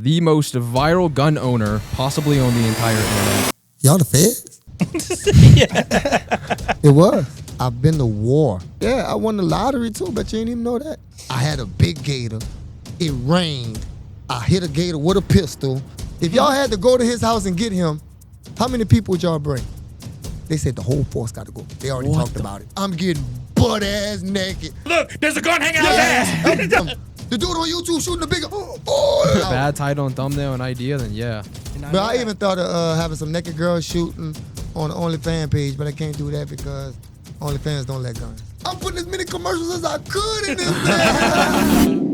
The most viral gun owner possibly on the entire internet. Y'all the feds? Yeah. It was. I've been to war. Yeah, I won the lottery too, but you ain't even know that. I had a big gator. It rained. I hit a gator with a pistol. If y'all had to go to his house and get him, how many people would y'all bring? They said the whole force got to go. They already talked about it. I'm getting butt-ass naked. Look, there's a gun hanging out his ass. The dude on YouTube shooting the big gun. Bad title and thumbnail and idea, then yeah. But I even thought of having some naked girls shooting on the OnlyFans page, but I can't do that because OnlyFans don't let guns. I'm putting as many commercials as I could in this thing.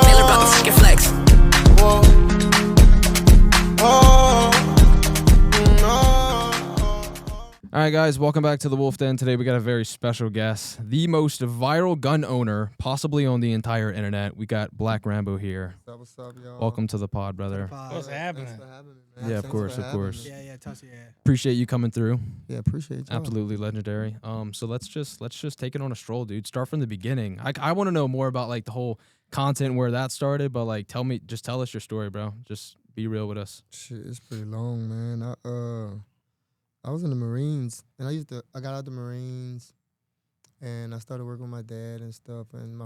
Miller Brothers, chicken flex. All right, guys, welcome back to the Wolf Den. Today we got a very special guest, the most viral gun owner possibly on the entire internet. We got Black Rambo here. What's up, y'all? Welcome to the pod, brother. What's happening? Thanks for having me, man. Yeah, of Thanks course, for of having course. me. Yeah, toss it, yeah. Appreciate you coming through. Yeah, appreciate you. Absolutely legendary. So let's just take it on a stroll, dude. Start from the beginning. I want to know more about like the whole content where that started, but like tell us your story, bro. Just be real with us. Shit, it's pretty long, man. I was in the Marines, and I got out the Marines, and I started working with my dad and stuff, and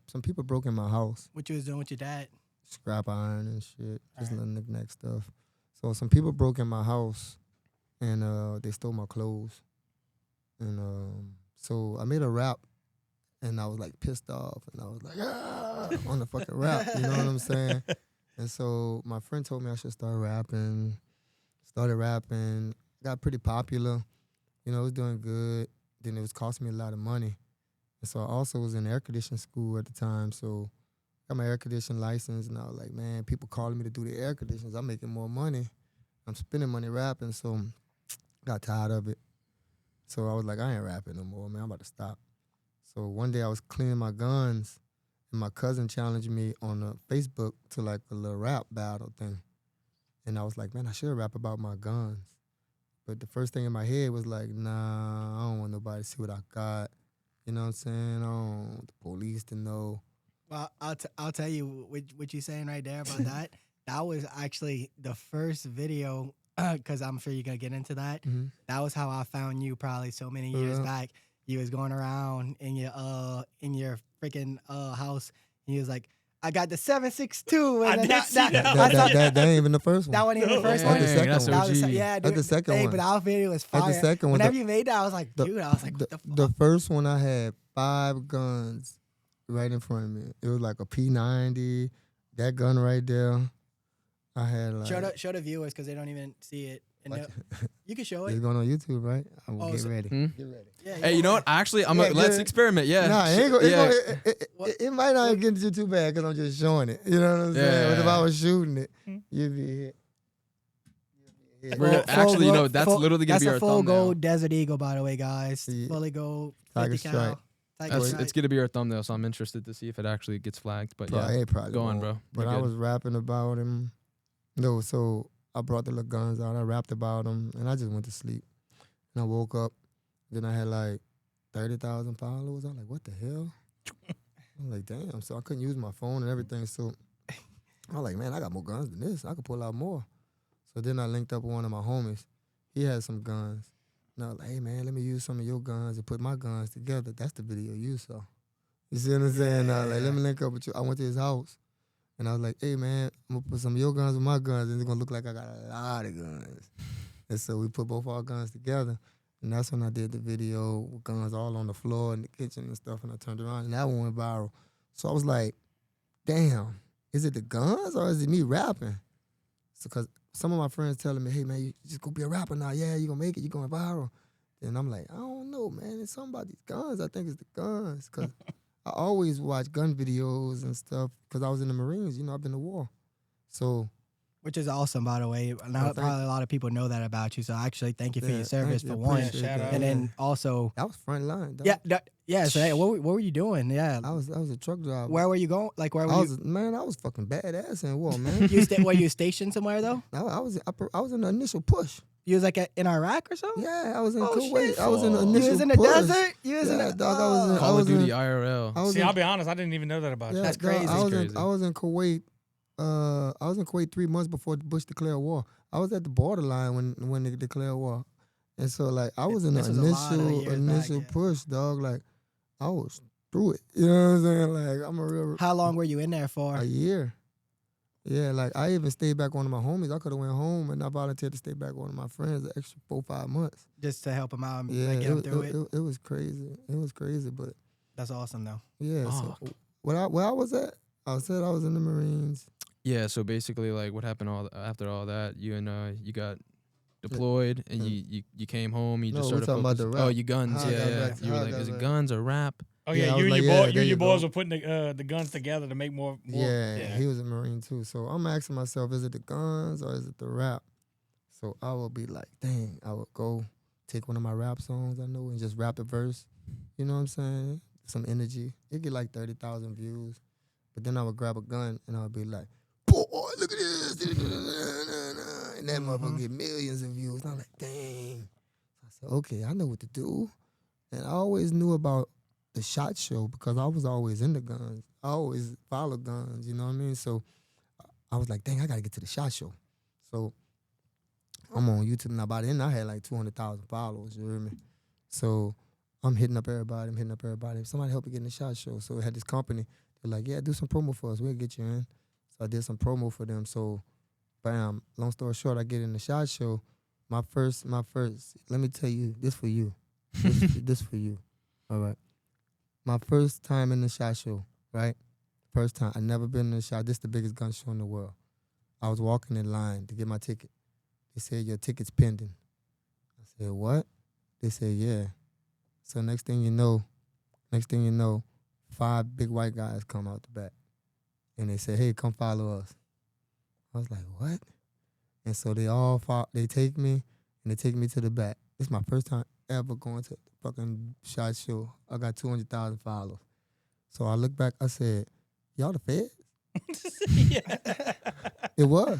some people broke in my house. What you was doing with your dad? Scrap iron and shit, just Alright. little knick-knack stuff. So some people broke in my house, and they stole my clothes. And so I made a rap, and I was like pissed off, and I was like, on the fucking rap, you know what I'm saying? And so my friend told me I should start rapping. Started rapping, got pretty popular. You know, it was doing good. Then it was costing me a lot of money. And so I also was in air conditioning school at the time, so got my air conditioning license, and I was like, man, people calling me to do the air conditioners. I'm making more money. I'm spending money rapping, so got tired of it. So I was like, I ain't rapping no more, man. I'm about to stop. So one day I was cleaning my guns, and my cousin challenged me on Facebook to like a little rap battle thing. And I was like, man, I should rap about my guns. But the first thing in my head was like, nah, I don't want nobody to see what I got. You know what I'm saying? I don't want the police to know. Well, I'll tell you what you're saying right there about that. That was actually the first video, because I'm sure you're going to get into that. Mm-hmm. That was how I found you probably so many years back. You was going around in your freaking house, and you was like, I got the 7.62. I And did see that. That ain't even the first one. That wasn't even the first Dang, one. That's the second that's one. That was OG. yeah, dude. That's the second Hey, one. but our video was fire. That's the second one. Whenever you made that, I was like, the- dude, I was like, what the fuck? The first one I had 5 guns right in front of me. It was like a P90, that gun right there. I had like... Show the viewers because they don't even see it. And Like- you can show It's it. going on YouTube, right? I will Oh, get so- ready. Hmm? Get ready. Yeah, Hey, you know what? Actually, Yeah, let's yeah. experiment. Yeah. Nah, it might not What? get you too bad because I'm just showing it. You know what I'm saying? But if I was shooting it, you'd be hit. We're actually, you know, that's literally gonna that's be our a full thumbnail. gold Desert Eagle, by the way, guys. Yeah. Fully gold, Tiger 50 cal. stripe. Tiger It's stripe. gonna be our thumbnail, so I'm interested to see if it actually gets flagged. But yeah, Probably go on, won't. bro. But You're I good. was rapping about him. No, so I brought the little guns out. I rapped about him, and I just went to sleep. And I woke up. Then I had like 30,000 followers. I'm like, what the hell? I'm like, damn. So I couldn't use my phone and everything. So I was like, man, I got more guns than this. I could pull out more. So then I linked up with one of my homies. He had some guns. And I was like, hey, man, let me use some of your guns and put my guns together. That's the video you saw. You see what I'm saying? I was like, let me link up with you. I went to his house. And I was like, hey, man, I'm going to put some of your guns with my guns, and it's going to look like I got a lot of guns. And so we put both our guns together. And that's when I did the video with guns all on the floor in the kitchen and stuff, and I turned around, and that one went viral. So I was like, damn, is it the guns or is it me rapping? So because some of my friends telling me, hey, man, you just go be a rapper now. Yeah, you going to make it. You going viral. And I'm like, I don't know, man. It's something about these guns. I think it's the guns because I always watch gun videos and stuff because I was in the Marines. You know, I've been to war. So... Which is awesome, by the way. Now, probably a lot of people know that about you. So actually, thank you for Yeah, your service thank for you. one. Appreciate that. And then also, That was front line. Dog. yeah. So hey, what were you doing? Yeah. I was a truck driver. Where were you going? Like where were I you? was fucking badass in war, man. Were you stationed somewhere though? I was in the initial push. You was like in Iraq or something? Yeah, I was in Oh, Kuwait. shit. I was in the You initial You was in the push. desert? You was in Yeah, the dog, I was in- Call of in- Duty IRL. I was See, in- I'll be honest. I didn't even know that about you. That's dog, crazy. I was Crazy. I was in Kuwait. I was in Kuwait 3 months before Bush declared war. I was at the borderline when they declared war, and so like I was in the This was a lot of years back, initial yeah. push, dog. Like I was through it. You know what I'm saying? Like I'm a real How long were you in there for? a year. Yeah, like I even stayed back one of my homies. I could have went home and I volunteered to stay back one of my friends an extra 4-5 months. Just to help him out and Yeah, like, get him through it. it was crazy. It was crazy, but That's awesome though. yeah. Fuck. So where I was at, I said I was in the Marines. Yeah, so basically, like, what happened after all that? You got deployed, and you came home. You No, just we started talking about the focusing. rap. Oh, you guns. How I Yeah, got yeah. back- You were how I like, got is it back. guns or rap? Oh Yeah, yeah, I you was and like, your yeah, boy, you there and you your boys go. were putting the guns together to make more. Yeah, he was a Marine too. So I'm asking myself, is it the guns or is it the rap? So I would be like, dang, I would go take one of my rap songs I know and just rap the verse. You know what I'm saying? Some energy. It get like 30,000 views. But then I would grab a gun and I would be like, boy, look at this. And that motherfucker get millions of views. And I'm like, dang. I said, okay, I know what to do. And I always knew about the SHOT Show because I was always into guns. I always followed guns, you know what I mean? So I was like, dang, I got to get to the SHOT Show. So I'm on YouTube now. By then, I had like 200,000 followers, you hear me? So I'm hitting up everybody. Somebody help me get in the SHOT Show. So we had this company. They're like, yeah, do some promo for us. We'll get you in. So I did some promo for them. So, bam, long story short, I get in the SHOT Show. My first, let me tell you, this for you. This for you, all right? My first time in the SHOT Show, right? First time. I never been in the SHOT. This is the biggest gun show in the world. I was walking in line to get my ticket. They said, your ticket's pending. I said, what? They said, yeah. So next thing you know, 5 big white guys come out the back. And they said, hey, come follow us. I was like, what? And so they take me, and they take me to the back. It's my first time ever going to the fucking SHOT Show. I got 200,000 followers. So I look back, I said, y'all the feds? It was.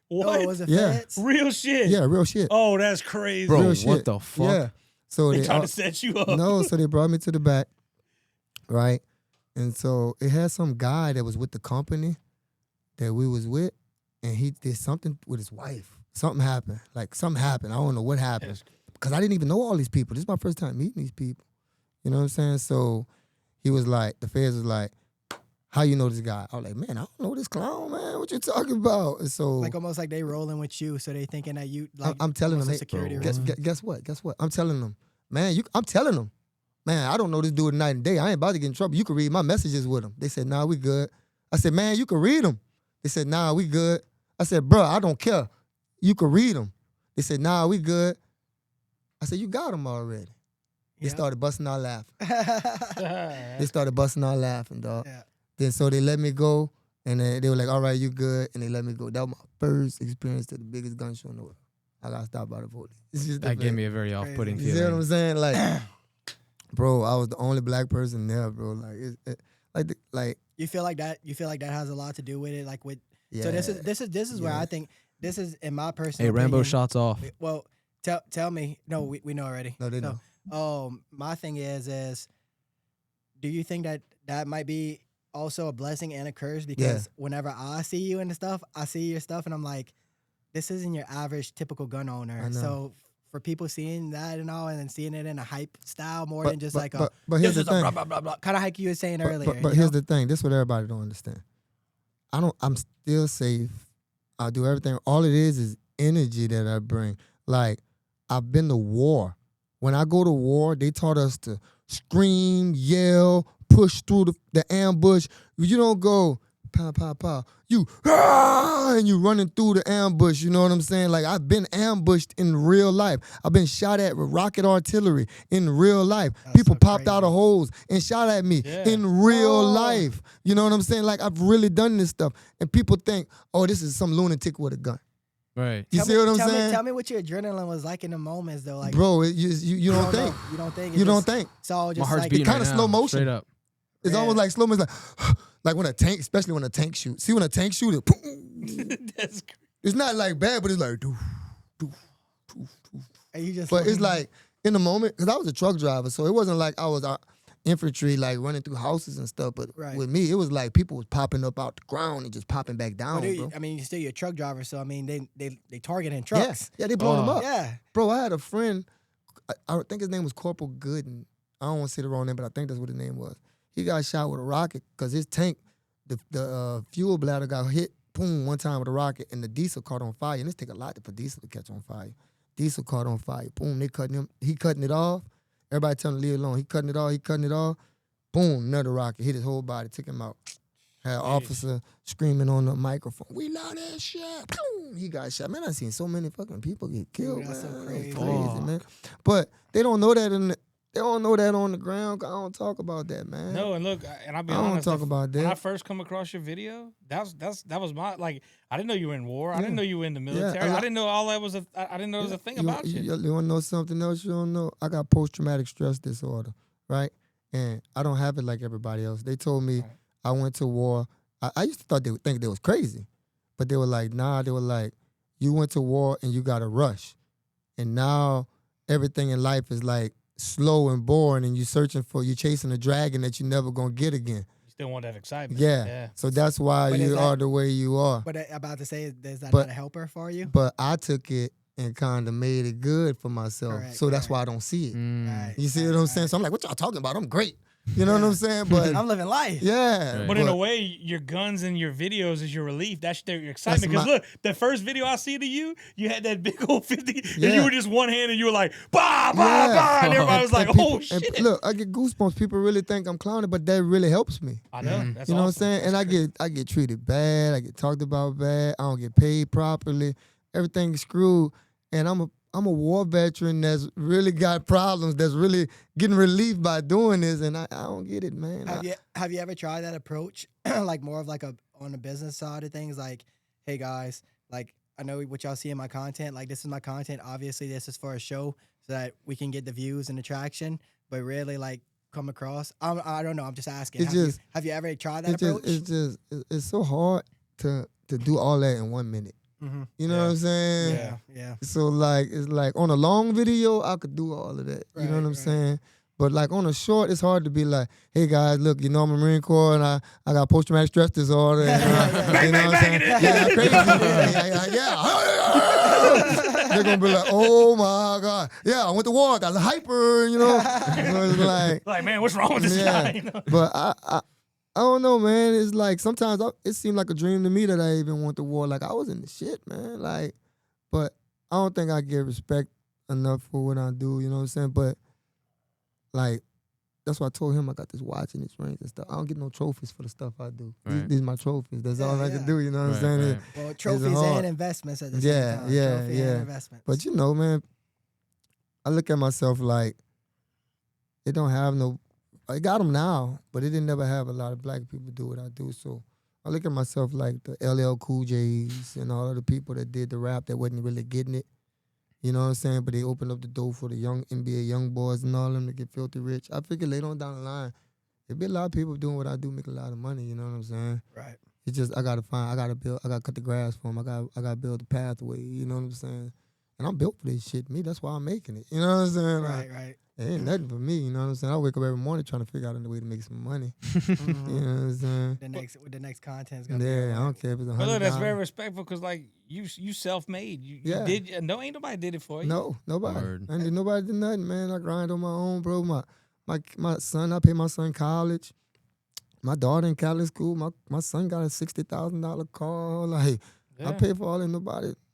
What? Oh, was it Yeah. feds? Real shit. Yeah, real shit. Oh, that's crazy. Bro, Real what shit. the fuck? Yeah. So They they trying to set you up. no, so they brought me to the back, right? And so it had some guy that was with the company that we was with, and he did something with his wife. Something happened. Like something happened. I don't know what happened. Because I didn't even know all these people. This is my first time meeting these people. You know what I'm saying? So he was like, the feds was like, how you know this guy? I was like, man, I don't know this clown, man. What you talking about? And so Like almost like they rolling with you, so they thinking that you like. I'm telling them, almost a hey, security guess risk. guess what? I'm telling them, man, I'm telling them, man, I don't know this dude night and day. I ain't about to get in trouble. You can read my messages with him. They said, nah, we good. I said, man, you can read them. They said, nah, we good. I said, bro, I don't care. You can read them. They said, nah, we good. I said, you got them already. They Yeah. started busting out laughing. Yeah. They started busting out laughing, dog. Yeah. Then so they let me go, and they were like, all right, you good, and they let me go. That was my first experience to the biggest gun show in the world. I got stopped by the police. It's just That gave me a very off-putting You see what I'm feeling. saying? Like, bro, I was the only black person there, bro. Like, like, You feel like that? You feel like that has a lot to do with it, like with. yeah. So this is where Yeah. I think this is in my personal. Hey, Rambo opinion. shots off. Well, tell me. No, we know already. No, they So, know. my thing is, do you think that might be also a blessing and a curse? Because whenever I see you and stuff, I see your stuff, and I'm like, this isn't your average typical gun owner. I know. So for people seeing that and all, and then seeing it in a hype style more But- than just but- like but a here's this the is a thing. blah blah blah blah kind of like you were saying earlier. But you here's know? the thing. This is what everybody don't understand. I'm still safe. I do everything. All it is energy that I bring. Like, I've been to war. When I go to war, they taught us to scream, yell, push through the ambush. You don't go, pow, pow, pow. You, and you running through the ambush, you know what I'm saying? Like, I've been ambushed in real life. I've been shot at with rocket artillery in real life. That's People so popped out crazy. of holes and shot at me Yeah. in real Oh. life. You know what I'm saying? Like, I've really done this stuff. And people think, oh, this is some lunatic with a gun. Right. You see what I'm saying? Tell me what your adrenaline was like in the moments though. Like, Bro, you don't think. know. You don't think. You don't think. It's all just My heart's like beating kinda right now, slow motion. Straight up. It's Yeah. almost like slow motion. Like when a tank, especially when a tank shoots. See when a tank shoots, That's it's not like bad, but it's like doof, doof, doof. And you just But it's like in the moment, because I was a truck driver, so it wasn't like I was infantry like running through houses and stuff. But Right. with me, it was like people was popping up out the ground and just popping back down, Well, bro. I mean, you're still your truck driver, so I mean, they targeting trucks. Yeah, they blowing them up. Yeah. Bro, I had a friend, I think his name was Corporal Gooden. I don't want to say the wrong name, but I think that's what his name was. He got shot with a rocket because his tank, the fuel bladder got hit, boom, one time with a rocket, and the diesel caught on fire. And this take a lot for diesel to catch on fire. Diesel caught on fire. Boom, they cutting him. He cutting it off. Everybody telling him to leave it alone. He cutting it off. Boom, another rocket hit his whole body, took him out. Had an officer screaming on the microphone, "We love that shit." Boom, he got shot. Man, I seen so many fucking people get killed. Dude, that's so man. crazy. It's crazy, man. But they don't know that they don't know that on the ground. 'Cause I don't talk about that, man. No, and look, and I'll be I don't honest. talk about When I that. first come across your video, that was my like. I didn't know you were in war. I didn't know you were in the Yeah, military. I I didn't know all that was I didn't know there was a thing about you. You want to know something else you don't know? I got post-traumatic stress disorder, right? And I don't have it like everybody else. They told me I went to war. I used to thought they would think they was crazy, but they were like, nah. They were like, you went to war and you got to rush, and now everything in life is like slow and boring, and you chasing a dragon that you never gonna get again. You still want that excitement. Yeah. So that's why But is you that- are the way you are. But about to say, is that But- not a helper for you? But I took it and kind of made it good for myself. Correct, So that's correct. why I don't see it. Right, You see right, what I'm right. saying? So I'm like, what y'all talking about? I'm great. You know what I'm saying? But I'm living life. yeah. Right. But in a way, your guns and your videos is your relief. That's your excitement. Because my- look, the first video I see to you, you had that big old 50, and Yeah. you were just one hand, and you were like, bah, bah, Yeah. bah, and everybody was like, And people- oh, shit. And look, I get goosebumps. People really think I'm clowning, but that really helps me. I know. That's You know what I'm awesome. saying? And I get treated bad. I get talked about bad. I don't get paid properly. Everything's screwed. And I'm a war veteran that's really got problems, that's really getting relief by doing this, and I don't get it, man. Have you ever tried that approach, like more of like on the business side of things? Like, hey guys, like I know what y'all see in my content. Like this is my content. Obviously, this is for a show so that we can get the views and the traction. But really, like come across. I don't know. I'm just asking. It's Have you ever tried that approach? It's so hard to do all that in 1 minute. Mm-hmm. You know what I'm saying? Yeah. So like it's like on a long video I could do all of that. You know what I'm Right. saying? But like on a short, it's hard to be like, hey guys, look, you know I'm a Marine Corps and I got post-traumatic stress disorder. And, you know what I'm saying? Yeah, crazy. Yeah. They're gonna be like, oh my God. Yeah, I went to war, I got hyper, you know. So it's like, man, what's wrong with this guy? You know? but I don't know, man. It's like sometimes it seemed like a dream to me that I even went to war. Like I was in the shit, man. Like, but I don't think I get respect enough for what I do. You know what I'm saying? But like, that's why I told him I got this watch and this ring and stuff. I don't get no trophies for the stuff I do. Right. These my trophies. That's all I Yeah. can do. You know what I'm saying? Right. Well, trophies hard. and investments at the same Yeah, time. yeah, Trophy yeah. And investments. But you know, man, I look at myself like it don't have no. I got them now, but it didn't never have a lot of black people do what I do. So I look at myself like the LL Cool J's and all of the people that did the rap that wasn't really getting it. You know what I'm saying? But they opened up the door for the young NBA young boys and all of them to get filthy rich. I figure later on down the line, there'll be a lot of people doing what I do, make a lot of money. You know what I'm saying? Right. It's just I gotta cut the grass for them. I gotta build the pathway. You know what I'm saying? And I'm built for this shit. Me, that's why I'm making it. You know what I'm saying? Like, Right. it ain't nothing for me, you know what I'm saying? I wake up every morning trying to figure out a way to make some money. You know what I'm saying? The next content is gonna be. Yeah, I don't care if it's But look, that's very $100. respectful because, like, you self-made. You Yeah. did. No, ain't nobody did it for you. No, nobody. Word. Nobody did nothing, man. I grind on my own, bro. My son, I pay my son college. My daughter in Catholic school. My son got a $60,000 car. Like, Yeah. I pay for all that.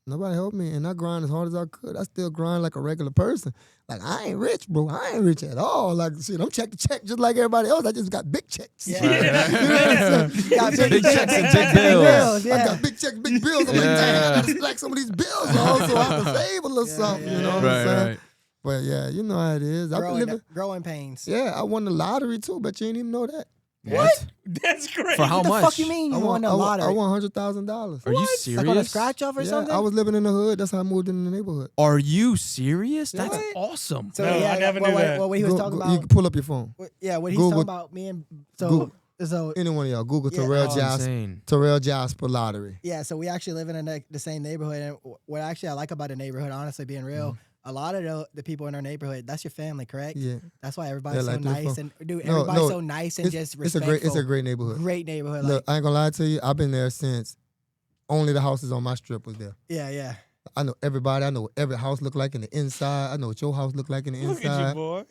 Nobody helped me, and I grind as hard as I could. I still grind like a regular person. Like, I ain't rich, bro. I ain't rich at all. Like, shit, I'm check to check just like everybody else. I just got big checks. Yeah. You know what I'm saying? You got Big checks and big big bills. Yeah. I got big checks, big bills. I'm like, damn, I gotta stack some of these bills on so I can save a little something. You know what I'm saying? Right. But yeah, you know how it is. I've been living. growing pains. Yeah, I won the lottery too, but you ain't even know that. What? That's great. For how What the much? fuck you mean you won the lottery? I won $100,000. Are you Like serious? on a scratch off or Yeah, something? I was living in the hood. That's how I moved in the neighborhood. Are you serious? That's What? awesome. So No, I never knew that. What he was talking You about. can pull up your phone. What he's Google- talking about. Me and Google. so Any one of y'all. Google Yeah. Terrell Oh, Jasper. insane. Terrell Jasper lottery. yeah, so we actually live in the same neighborhood, and what actually I like about the neighborhood, honestly, being real, a lot of the people in our neighborhood, that's your family, correct? Yeah. That's why everybody's Yeah, so like this nice phone. and dude, No, everybody's no, so nice and just respectful. It's a great neighborhood. Great neighborhood. Look, Like, I ain't gonna lie to you. I've been there since only the houses on my strip was there. yeah. I know everybody. I know what every house look like in the inside. I know what your house look like in the Look at you, inside. boy.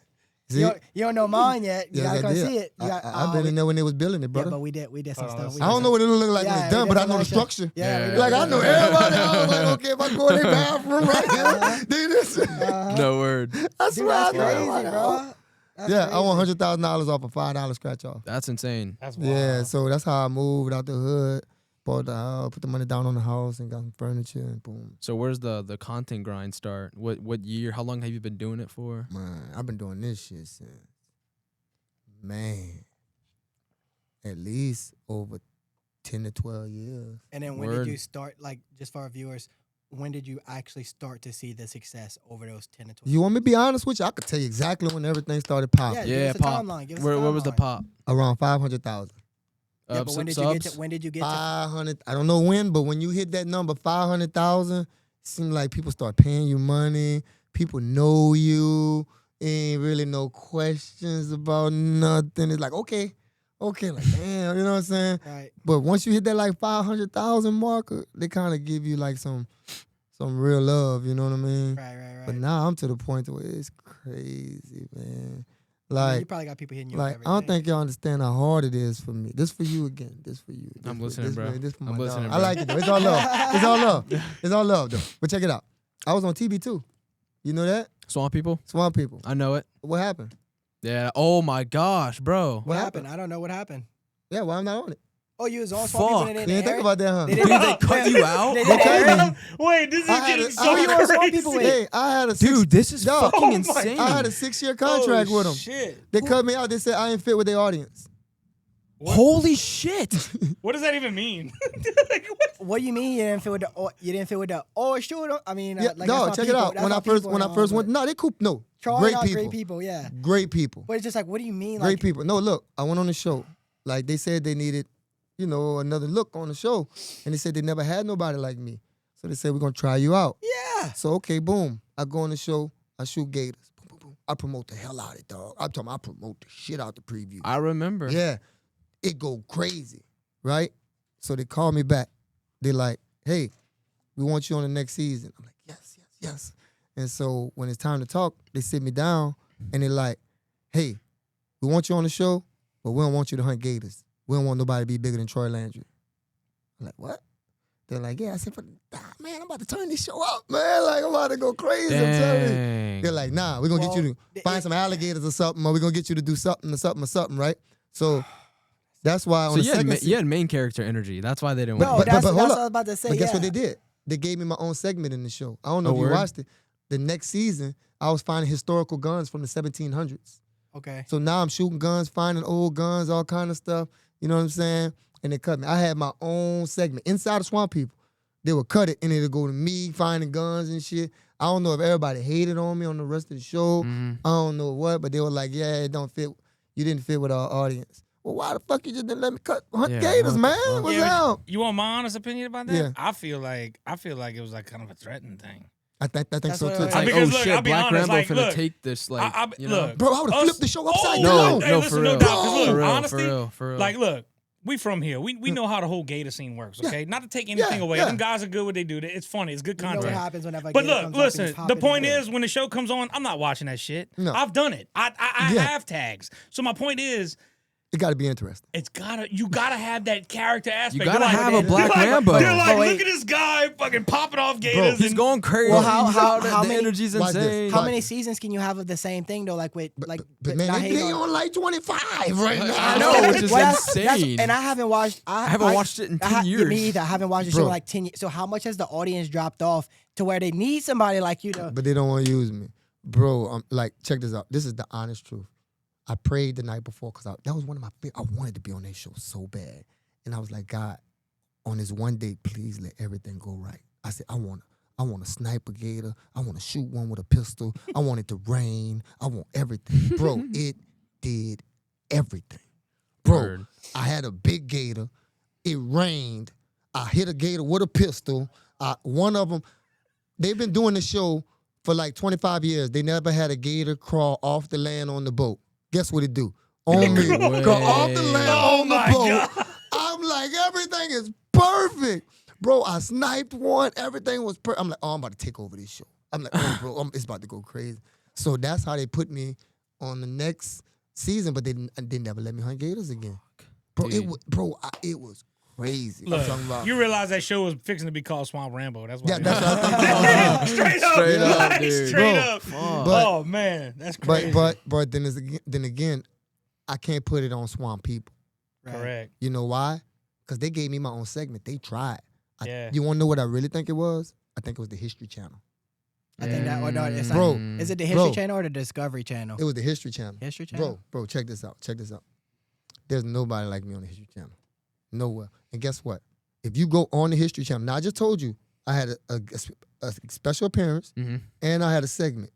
See? You don't know mine yet. You Yes, gotta I come did. see it. You got, I've been in there when they was building it, Yeah, brother. but we did some Hold on, stuff. let's We I did don't know some- what it look like when Yeah, it's done, we but did I know the some extra. structure. Yeah, we Yeah. did Like I some know extra. everybody. I was like, okay, if I go in the bathroom right here, do this. No word. I Dude, swear, that's I know crazy, everybody. bro. That's Yeah, I crazy. want $100,000 off a $5 scratch off. That's insane. That's wild. Yeah, so that's how I moved out the hood, bought the house, put the money down on the house, and got some furniture, and boom. So where's the content grind start? What year? How long have you been doing it for? Man, I've been doing this shit since, man, at least over 10 to 12 years. And then when Word. did you start, like, just for our viewers, when did you actually start to see the success over those 10 to 12? You want me to be honest with you? I could tell you exactly when everything started popping. Give Yeah, us a pop. timeline. Give us Where a was the timeline. pop? Around 500,000. Yeah, but when did you get to? When did you get to? 500. I don't know when, but when you hit that number, 500,000, it seems like people start paying you money. People know you. Ain't really no questions about nothing. It's like, okay, like, damn, you know what I'm saying? Right. But once you hit that like 500,000 marker, they kind of give you like some real love, you know what I mean? Right. But now I'm to the point where it's crazy, man. I mean, Like, you probably got people hitting you up like every I don't day. think y'all understand how hard it is for me. This for you again. This for you. I'm This for- listening, this bro. For, this for my I'm dog. listening, I bro. like it though. It's all love. It's all love. It's all love though. But check it out. I was on TV too. You know that? Swamp People? Swamp People. I know it. What happened? Yeah. Oh my gosh, bro. What happened? I don't know what happened. Yeah, why I'm not on it? Oh, you was on Swamp People and You they didn't didn't think air about that, huh? They Dude, didn't- they cut you out? They They didn't air cut it? me. Wait, this is I had getting a- so I had a- you were Swamp People crazy. with. Hey, I had a Dude, this is Dog. fucking Oh my insane. I had a 6-year contract oh, with them. Shit. They cut me out. They said I ain't fit with their audience. Holy shit. What does that even mean? Like, what? What do you mean you didn't feel with the? You didn't feel with the? Oh, sure. I mean, Yeah, like, no, that's my check it people. out. That's When my I first people and all, went, but no, they cool. No, Charlie great got people. great people, yeah. Great people. But it's just like, what do you mean? Great Like, people. No, look, I went on the show. Like they said they needed, another look on the show. And they said they never had nobody like me. So they said, we're gonna try you out. yeah. So okay, boom. I go on the show, I shoot gators. Boom, boom, boom. I promote the hell out of it, dog. I'm talking, I promote the shit out the preview. I remember. Yeah. It go crazy. Right? So they call me back. They like, hey, we want you on the next season. I'm like, yes. And so when it's time to talk, they sit me down and they're like, hey, we want you on the show, but we don't want you to hunt gators. We don't want nobody to be bigger than Troy Landry. I'm like, what? They're like, yeah. I said, man, I'm about to turn this show up, man. Like, I'm about to go crazy. I'm telling you. Dang. They're like, nah, we're going to get you to find some alligators or something, or we're going to get you to do something, right? So that's why on So the you had, second you had main character energy. That's why they didn't No, want you. that's hold what I up. was about to say. But guess what yeah. they did? They gave me my own segment in the show. I don't know Oh, if you word? watched it. The next season, I was finding historical guns from the 1700s. Okay. So now I'm shooting guns, finding old guns, all kind of stuff. You know what I'm saying? And they cut me. I had my own segment inside of Swamp People. They would cut it and it'd go to me finding guns and shit. I don't know if everybody hated on me on the rest of the show. Mhm. I don't know what, but they were like, yeah, it don't fit. You didn't fit with our audience. Well, why the fuck you just didn't let me hunt Yeah, gators, what the man? fuck? What's Yeah, up? You want my honest opinion about that? Yeah. I feel like it was like kind of a threatening thing. I think That's so what too. it It's was. like, Because oh look, shit, I'll be Black honest, Rambo like, finna look, take this, like, I know. Bro, I would have Us- flipped the show upside No, down. Hey, no, listen, for no real. doubt. 'Cause look, For real, honestly, for real. like, look, we from here. We know how the whole gator scene works, okay? Not to take anything away. yeah. Them guys are good what they do. It's funny. It's good You know what content. happens whenever a But gator look, comes up and listen. he's The hopping point in there. is, when the show comes on, I'm not watching that shit. No. I've done it. I Yeah. have tags. So my point is, It got to be interesting. you gotta have that character aspect. gotta They're like- have a Black they're like- Rambo. They're like, But wait. look at this guy fucking popping off gators. He's and- going crazy. Well, how the many- energy's Watch this. insane. How Like- many seasons can you have of the same thing though? Like with But but man, not they hating on like 25 right now. I know, which is insane. And I haven't watched. I haven't watched it in 10 years. Me either. I haven't watched the show in Bro. like 10 years. So how much has the audience dropped off to where they need somebody like you to? But they don't want to use me. Bro, like, check this out. This is the honest truth. I prayed the night before because that was one of my I wanted to be on that show so bad. And I was like, God, on this one day, please let everything go right. I said, I want to snipe a gator. I want to shoot one with a pistol. I want it to rain. I want everything. Bro, it did everything. Bro, Word. I had a big gator. It rained. I hit a gator with a pistol. One of them, they've been doing the show for like 25 years, they never had a gator crawl off the land on the boat. Guess what it do? On me. Crawl off the land Oh on the my boat. God. I'm like, everything is perfect. Bro, I sniped one. Everything was perfect. I'm like, oh, I'm about to take over this show. I'm like, oh, bro, it's about to go crazy. So that's how they put me on the next season, but they never let me hunt gators again. Bro, it was crazy. Look, I'm talking about. you realize that show was fixing to be called Swamp Rambo. That's why. Yeah, that's what I'm talking about. Straight up, Straight up, like, dude. straight Bro, up. but- Oh man, that's crazy. But then again, I can't put it on Swamp people. Right. You Correct. know why? Because they gave me my own segment. They tried. Yeah. You want to know what I really think it was? I think it was the History Channel. I think that, or no, it's Bro, not. Is it the History bro. Channel or the Discovery Channel? It was the History Channel. History Channel? Bro, check this out. There's nobody like me on the History Channel. Nowhere. And guess what? If you go on the History Channel, now I just told you I had a special appearance and I had a segment.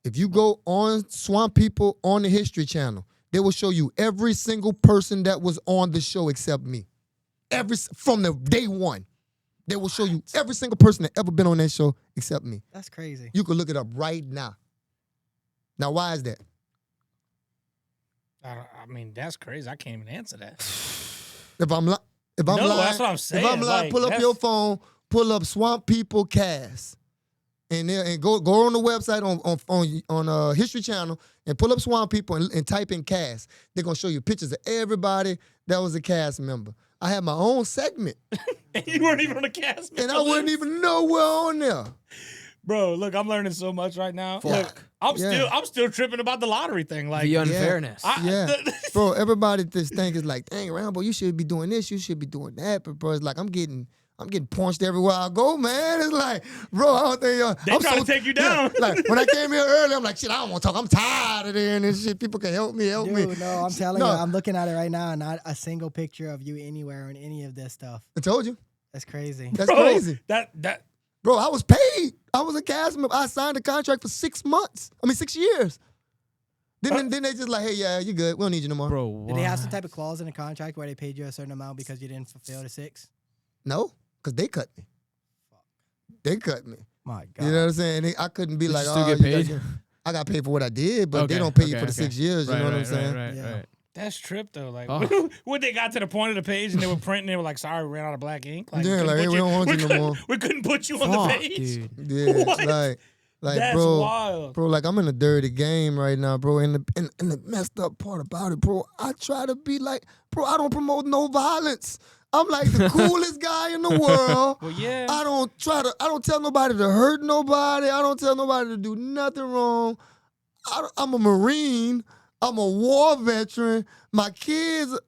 If you go on Swamp People on the History Channel, they will show you every single person that was on the show except me. From the day one. They will show you every single person that ever been on that show except me. That's crazy. You can look it up right now. Now, why is that? I mean, that's crazy. I can't even answer that. If I'm lying, That's what I'm saying. If I'm lying, Like, pull up that's- your phone, pull up Swamp People Cast, and go on the website on History Channel and pull up Swamp People and type in cast. They're gonna show you pictures of everybody that was a cast member. I had my own segment, And you weren't even on the cast. and I wouldn't even know we're on there. Bro, look, I'm learning so much right now. Fuck. Look, I'm still tripping about the lottery thing. Like, The unfairness. Yeah, bro. Everybody just think it's like, dang, Rambo, you should be doing this, you should be doing that. But bro, it's like I'm getting punched everywhere I go, man. It's like, bro, I don't think They trying to take you down. Yeah, like when I came here early, I'm like, shit, I don't want to talk. I'm tired of hearing this shit. People can help me. Dude, no, I'm telling No. you, I'm looking at it right now, and not a single picture of you anywhere on any of this stuff. I told you. That's crazy. That's bro, crazy. That Bro, I was paid. I was a cast member. I signed a contract for 6 months. 6 years. Then they just like, hey, yeah, you good. We don't need you no more. Bro, Did they have some type of clause in the contract where they paid you a certain amount because you didn't fulfill the 6? No, because they cut me. They cut me. My God. You know what I'm saying? I couldn't be Did like, you still oh, get you paid? gotta I got paid for what I did, but they Okay, don't pay you okay, for the okay. 6 years. You know what I'm saying? Right. that's trip though. Like, Oh. when they got to the point of the page and they were printing, they were like, "Sorry, we ran out of black ink." Like, Yeah, couldn't like, hey, put we don't want you no couldn't- more. We couldn't put you on the Fuck, page. dude. Yeah, What? like That's bro, wild. bro, like I'm in a dirty game right now, bro. And the messed up part about it, bro, I try to be like, bro, I don't promote no violence. I'm like the coolest guy in the world. Well, yeah. I don't tell nobody to hurt nobody. I don't tell nobody to do nothing wrong. I'm a Marine. I'm a war veteran. My kids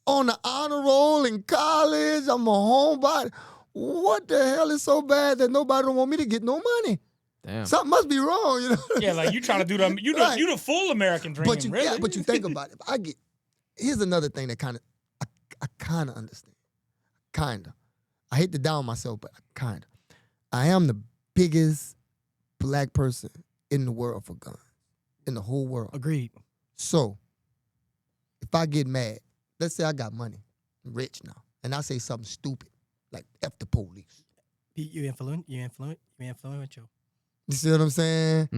on the honor roll in college. I'm a homebody. What the hell is so bad that nobody don't want me to get no money? Damn. Something must be wrong, you know? Yeah, like you trying to do the Right. you the full American dream. But you really. but you think about it. Here's another thing that I kind of understand. Kind of. I hate to down myself, but kind of. I am the biggest black person in the world for guns, in the whole world. Agreed. So, if I get mad, let's say I got money, I'm rich now, and I say something stupid, like F the police. You influential. You see what I'm saying?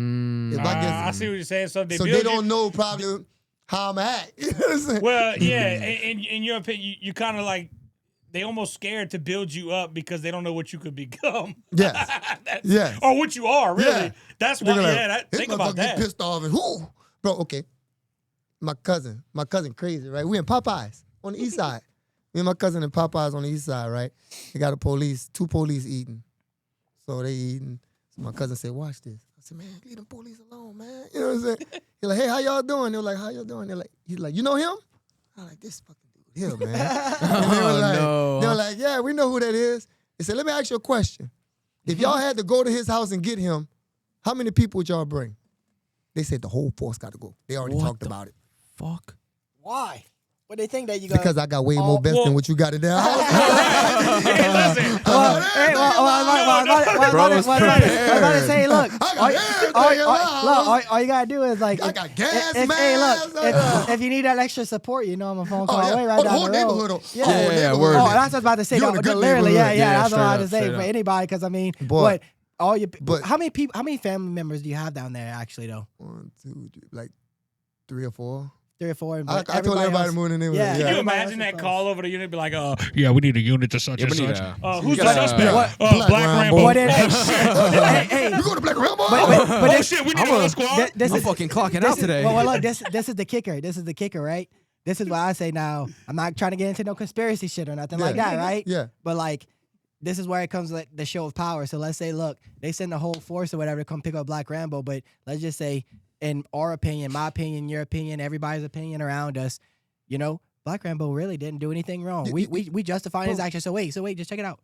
If I get I see what you're saying. So they so build they don't know probably how I'm act. You know what I'm saying? Well, yeah, in your opinion, you kind of like they almost scared to build you up because they don't know what you could become. Yes. Yes. Or what you are, really. Yeah. That's why. They're like, Yeah. this Think about motherfucker that. Get pissed off and whoo, bro. Okay, my cousin crazy, right? We in Popeyes on the east side. Me and my cousin in Popeyes on the east side, right? They got two police eating, so they eating. So my cousin said, "Watch this." I said, "Man, leave them police alone, man." You know what I'm saying? He's like, "Hey, how y'all doing?" They're like, "How y'all doing?" He's like, "You know him?" I'm like, "This fucking dude here, man." And they were like, no. they were like, "Yeah, we know who that is." They said, "Let me ask you a question. If y'all had to go to his house and get him, how many people would y'all bring?" They said the whole force got to go. They already What talked the about it. Fuck. Why? What they think that you got? Because I got way more best than what you got in there. Hey, listen. Bro was I was about to say, look, I got all, everything all, in my house. all you gotta do is like, I got gas if, hey, masks. look, if you need that extra support, you know I'm a phone call away right the down whole the road. neighborhood. Yeah. Whole Yeah, neighborhood. word. Oh, that's what I was about to say. You No, in a good literally, yeah, neighborhood. yeah, Yeah, that's what I was about to straight say up, for straight up. anybody, because I mean, Boy. what all your. But- how many family members do you have down there? Actually, though, 1, 2, 3, like 3 or 4. 3 or 4. I But told everybody else, to move in there. Yeah. Can you Everybody imagine else that is call close. over the unit? Be like, yeah, we need a unit to such Yeah, and we need such. a- Who's the gotta- suspect? What? Black Black Rambo. Rambo. But then, Oh shit! hey, You go to Black Rambo? but Oh this- shit! We need I'm another a- squad. this I'm is fucking clocking this out is- today. Well, look, this is the kicker. This is the kicker, right? This is why I say now. I'm not trying to get into no conspiracy shit or nothing like that, right? Yeah. But like, this is where it comes like the show of power. So let's say, look, they send the whole force or whatever to come pick up Black Rambo, but let's just say, in our opinion, my opinion, your opinion, everybody's opinion around us, you know, Black Rambo really didn't do anything wrong. We justify his action. So wait, just check it out.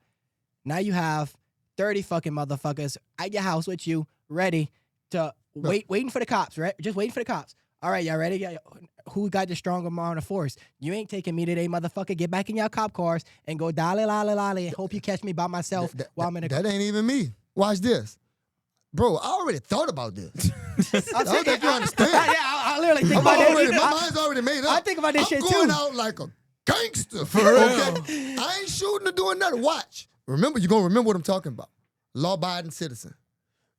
Now you have 30 fucking motherfuckers at your house with you, ready to waiting for the cops, right? Just waiting for the cops. All right, y'all ready? Yeah. Who got the strong amount of force? You ain't taking me today, motherfucker. Get back in your cop cars and go dolly lolly lolly and hope you catch me by myself while I'm in the That ain't even me. Watch this. Bro, I already thought about this. I don't think you understand. Yeah, I literally think I'm about already, that. my mind's already made up. I think about this shit I'm going too. out like a gangster. For real. Okay? I ain't shooting or doing nothing. Watch. Remember, you're going to remember what I'm talking about. Law-abiding citizen.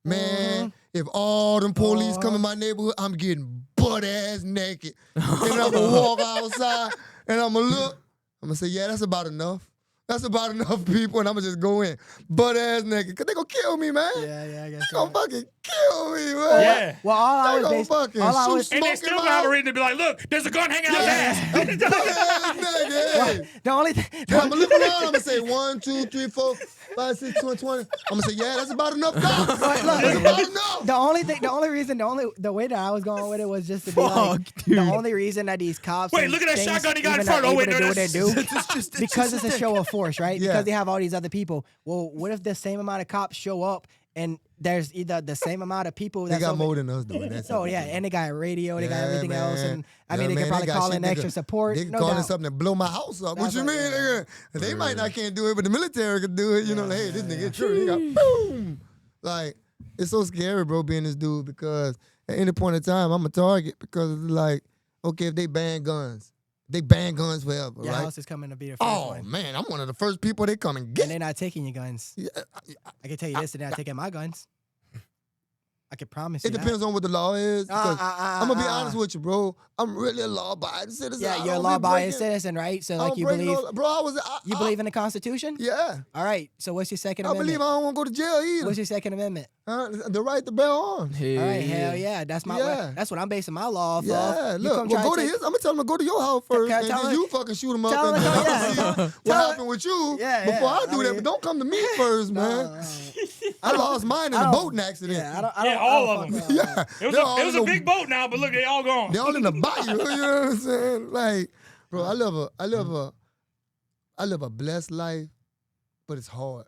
Man, if all them police come in my neighborhood, I'm getting butt-ass naked. And I'm going to walk outside, and I'm going to look. I'm going to say, yeah, that's about enough. That's about enough people, and I'm going to just go in butt-ass naked. Because they going to kill me, man. Yeah, I guess. They going to fucking kill me, man. Yeah. Well, all I They was gonna based, fucking all I shoot was, And they smoke still in gonna my have a house. reason to be like, look, there's a gun hanging out his ass. Butt-ass nigga, hey. the only thing. Yeah, I'm gonna look around. I'm gonna say 1, 2, 3, 4, 5, 6, 20, 20. I'm gonna say, yeah, that's about enough. Doc. That's about enough. The only reason, the way that I was going with it was just to be like, Fuck, dude. the only reason that these cops. Wait, and look at that things shotgun he got in even front. are Oh, able wait, to no, do what they that's- do because it's a show of force, right? Yeah. Because they have all these other people. Well, what if the same amount of cops show up and there's either the same amount of people They that's got over- more than us doing that. Oh yeah, and they got radio, they got Yeah, everything else, man. and I Yeah, mean they man, can probably got call shit in they extra could- support. They can no call in doubt. something to blow my house up. What That's you right, mean? yeah. Nigga? They might not can't do it, but the military could do it. You know, like, hey, this nigga true. He got boom. Like, it's so scary, bro, being this dude because at any point in time, I'm a target because it's like, okay, if they ban guns, they ban guns forever, Your right? house is coming to be the first Oh one, man, I'm one of the first people they come and get. and they're not taking your guns. Yeah, I can tell you this, they're not taking my guns. I can promise you. it depends on what the law is. Because I'm gonna be honest with you, bro. I'm really a law-abiding citizen. Yeah, I you're a don't be law-abiding breaking- citizen, right? So I like don't you break believe no- bro. you believe in the Constitution? Yeah, All right. So what's your Second I believe Amendment? I don't want to go to jail either. What's your Second Amendment? The right to bear arms. Hey, All right, hell yeah, that's my Yeah. that's what I'm basing my law off Yeah, of. You look, come well, try go to take- his. I'm gonna tell him to go to your house first, Can I and tell then him- you fucking shoot him up, tell and him to I'm go- gonna yeah, see tell- what tell- happened with you Yeah, before yeah, I do I that. mean- But don't come to me first, man. I lost mine in I a don't- boating accident. Yeah, I don't. Yeah, all of them. fuck with Yeah, It they're all was in a the- big boat now, but look, they all gone. They're all in the bayou. You know what I'm saying? Like, bro, I live a blessed life, but it's hard.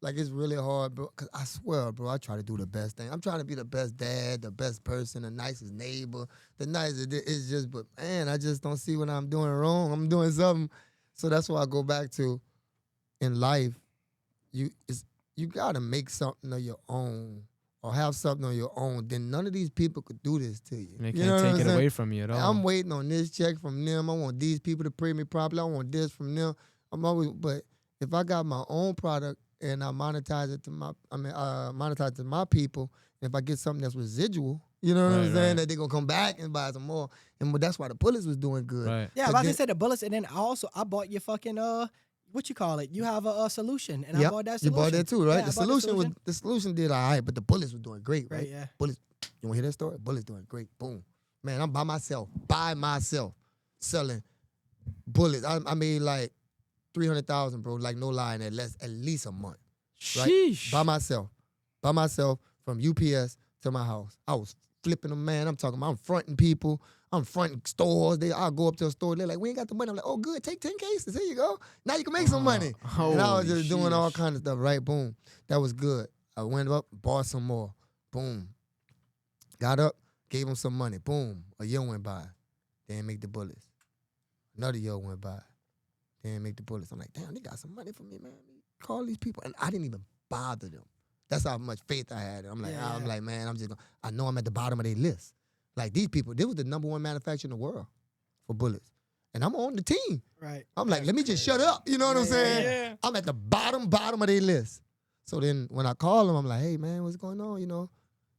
Like, it's really hard, bro. Cause I swear, bro, I try to do the best thing. I'm trying to be the best dad, the best person, the nicest neighbor, the nicest. It's just, but man, I just don't see what I'm doing wrong. I'm doing something. So that's why I go back to, in life, you gotta make something of your own or have something on your own. Then none of these people could do this to you. They You can't know what take I'm it saying? away from you at all. I'm waiting on this check from them. I want these people to pay me properly. I want this from them. I'm always, but if I got my own product and I monetize it to monetize it to my people, and if I get something that's residual, you know what I'm Right, saying, right. that they're gonna come back and buy some more. And that's why the Bullets was doing good. Right. Yeah, But like I then- said, the bullets, and then I bought your fucking what you call it? You have a solution, and I Yep, bought that you solution. bought that too, right? Yeah, I the bought the solution did all right, but the Bullets was doing great, right? Right, yeah. Bullets, you wanna hear that story? Bullets doing great. Boom. Man, I'm by myself, selling bullets. I made like 300,000, bro, like no lie, in at least a month. Right? Sheesh. By myself from UPS to my house. I was flipping them, man. I'm talking about I'm fronting people. I'm fronting stores. I'll go up to a store. They're like, we ain't got the money. I'm like, oh, good. Take 10 cases. Here you go. Now you can make some money. And I was holy just doing all sheesh. kinds of stuff, right? Boom. That was good. I went up, bought some more. Boom. Got up, gave them some money. Boom. A year went by. They didn't make the bullets. Another year went by. They didn't make the bullets. I'm like, damn, they got some money for me, man. Call these people. And I didn't even bother them. That's how much faith I had. I'm like, Yeah, yeah. man, I know I'm at the bottom of their list. Like these people, they was the #1 manufacturer in the world for bullets. And I'm on the team. Right. I'm like, let me just shut up. You know what I'm saying? Yeah. I'm at the bottom of their list. So then when I call him, I'm like, hey man, what's going on?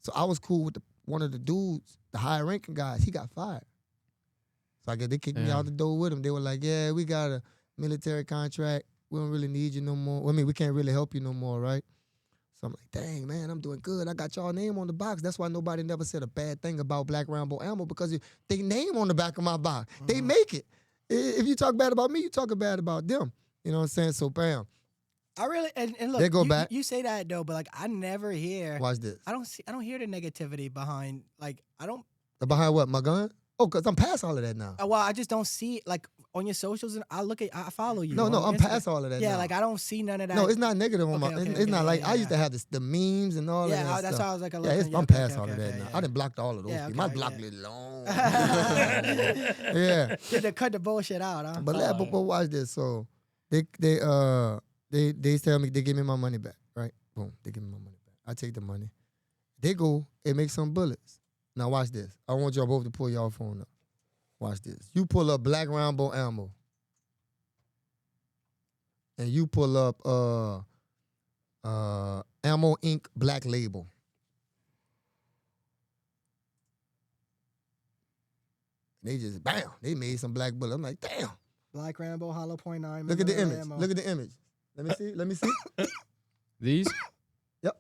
So I was cool with one of the dudes, the higher ranking guys. He got fired. So I guess they kicked me out the door with him. They were like, yeah, we got a military contract. We don't really need you no more. I mean, we can't really help you no more, right? So I'm like, dang, man, I'm doing good. I got y'all name on the box. That's why nobody never said a bad thing about Black Rambo Ammo, because they name on the back of my box. They make it. If you talk bad about me, you talk bad about them. You know what I'm saying? So bam. I really and look. They go back. You say that though, but like I never hear. Watch this. I don't hear the negativity behind. Like I don't. Behind what? My gun? Oh, because I'm past all of that now. Well, I just don't see like on your socials, and I follow you. No, on I'm Instagram. past all of that. Yeah, now. like I don't see none of that. No, it's not negative on Okay, my. okay, It's okay, not like yeah, I yeah. used to have the memes and all of that. That's stuff. why I was like, I'm past all of that now. I done blocked all of those. Yeah, people. My okay, block yeah. is long. Yeah. Cut the bullshit out, huh? But watch this. So they tell me, they give me my money back, right? Boom, they give me my money back. I take the money. They go and make some bullets. Now watch this. I want y'all both to pull y'all phone up. Watch this. You pull up Black Rambo Ammo. And you pull up Ammo Inc. Black Label. They just, bam, they made some black bullets. I'm like, damn. Black Rambo, Hollow .9. Look at the image. ammo. Look at the image. Let me see. These? Yep.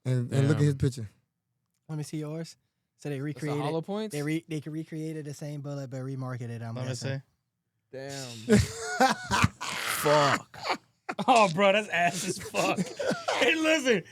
And look at his picture. Let me see yours. So they That's the recreated. hollow points? They recreated the same bullet but remarketed. I'm Let me guessing. see. Damn. Fuck. Oh, bro, that's ass as fuck. Hey, listen,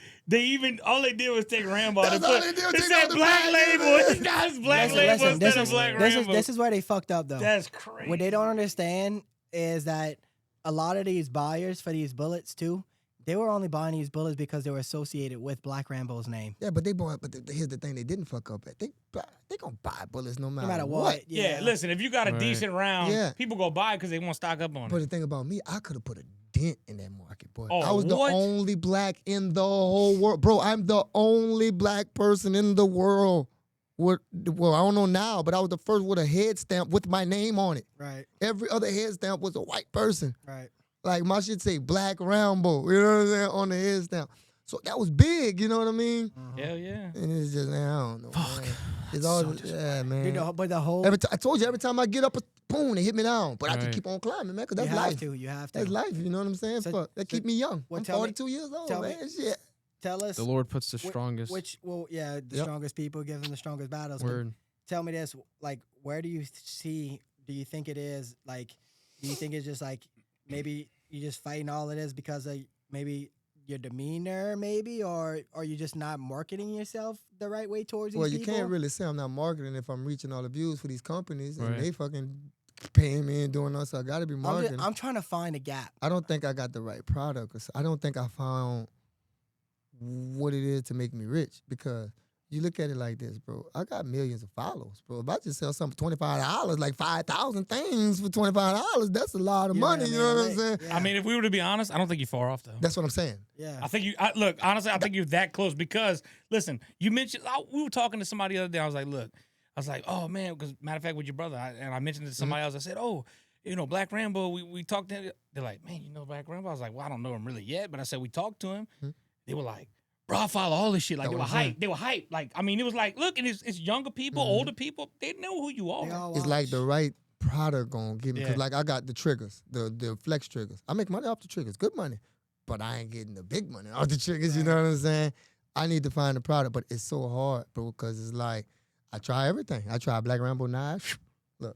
all they did was take Rambo. That's all they did was It take said off the Black black Label. label. It got Black Listen, Label listen, instead of Black Rambo. this is where they fucked up though. That's crazy. What they don't understand is that a lot of these buyers for these bullets too, they were only buying these bullets because they were associated with Black Rambo's name. Yeah, but here's the thing they didn't fuck up at. They gonna buy bullets no matter, No matter what. what. Yeah, listen, if you got a Right. decent round, Yeah. people go buy it because they want to stock up on But it. the thing about me, I could have put a dent in that market, boy. Oh, I was the what? only black in the whole world. Bro, I'm the only black person in the world. Well, I don't know now, but I was the first with a head stamp with my name on it. Right, Every other head stamp was a white person. right. Like my shit say Black Rambo, you know what I'm saying, on the head stamp. So that was big, you know what I mean? Hell yeah. And it's just, man, I don't know. Man. It's all, man. You know, but the whole I told you, every time I get up, boom, they hit me down. But I can Right. keep on climbing, man, because you that's have life. to. You have to. That's life, you know what I'm saying? So- Fuck, that keep me young. well, I'm tell me- 42 years old, tell me- man. Shit. Tell us The Lord puts the wh- strongest. the Yep. strongest people give them the strongest battles. But Word. tell me this, like, where do you think it is, like, do you think it's just like maybe you just fighting all of this because of maybe your demeanor, maybe, or are you just not marketing yourself the right way towards these Well, you people? can't really say I'm not marketing if I'm reaching all the views for these companies and Right. they fucking paying me and doing all, so I got to be marketing. I'm trying to find a gap. I don't think I got the right product. I don't think I found what it is to make me rich, because you look at it like this, bro. I got millions of followers, bro. If I just sell something for $25, like 5,000 things for $25, that's a lot of Yeah, money. You know what I'm saying? Yeah. I mean, if we were to be honest, I don't think you're far off, though. That's what I'm saying. Yeah. I think look, honestly, I think you're that close because, listen, you mentioned, we were talking to somebody the other day. I was like, oh, man, because matter of fact, with your brother, and I mentioned it to somebody else. I said, oh, Black Rambo, we talked to him. They're like, man, you know Black Rambo? I was like, well, I don't know him really yet, but I said, we talked to him. They were like, bro, I follow all this shit. Like, That's they were what I'm saying. hyped. They were hyped. Like, I mean, it was like, look, and it's younger people, older people. They know who you are. They all It's like watch. the right product gonna give me. Because Yeah. like I got the triggers, the flex triggers. I make money off the triggers, good money. But I ain't getting the big money off the triggers, you know what I'm saying? I need to find the product, but it's so hard, bro, because it's like, I try everything. I try Black Rambo knives. Look,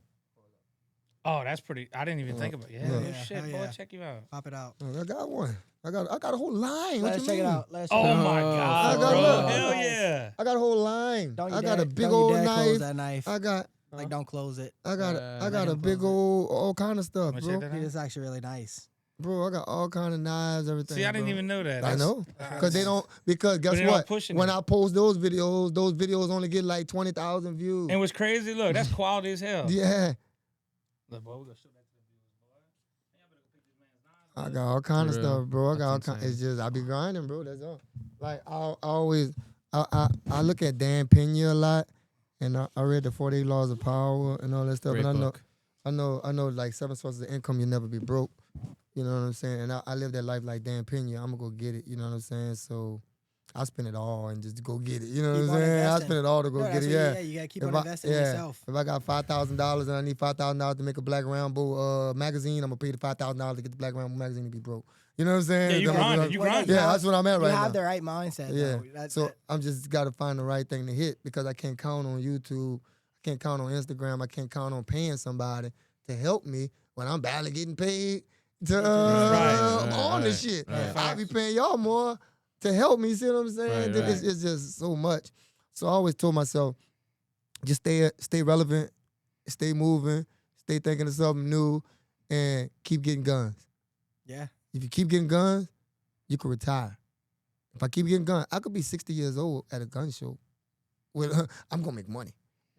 Oh, that's pretty. I didn't even think about it. Yeah, Look. no Yeah, shit, hell boy, yeah. check you out. Pop it out. I got one. I got a whole line. What Let's you check mean? it out. Let's check Oh it out. my Oh, God, I got bro. look. Hell Nice. yeah. I got a whole line. Don't you I got dare- a big don't you old dare close knife. that knife. I got Like, don't close it. I got Yeah. I got a Don't big close it. old all kind of stuff, Wanna bro. check that Dude, out? it's actually really nice. Bro, I got all kind of knives, everything. See, I didn't bro. even know that. I know. Because they don't, because guess they're not what? pushing When it. I post those videos only get like 20,000 views. And what's crazy, look, that's quality as hell. Yeah. Look, boy, we gonna show that to the viewers, boy. I got all kind of For real. stuff, bro. I got all That's kind. insane. It's just I be grinding, bro. That's all. Like I look at Dan Pena a lot, and I read the 48 Laws of Power and all that stuff. Great and book. I know like 7 sources of income. You'll never be broke. You know what I'm saying? And I live that life like Dan Pena. I'm gonna go get it. You know what I'm saying? So I spend it all and just go get it. You know Keep what I'm on saying? I investing. spend it all to go No, get that's it. what Yeah. you gotta keep If on investing in yourself. If I got $5,000 and I need $5,000 to make a Black Rambo magazine, I'm gonna pay the $5,000 to get the Black Rambo magazine to be broke. You know what I'm saying? Yeah, you grinding. You Well, no, grinding. Yeah, that's what I'm at right You now. have the right mindset. Yeah. Though. So I'm just got to find the right thing to hit because I can't count on YouTube. I can't count on Instagram. I can't count on paying somebody to help me when I'm barely getting paid to on this shit. right. I'll be paying y'all more to help me. See what I'm saying? Right, It's just so much. So I always told myself, just stay relevant, stay moving, stay thinking of something new, and keep getting guns. Yeah. If you keep getting guns, you can retire. If I keep getting guns, I could be 60 years old at a gun show. I'm gonna make money.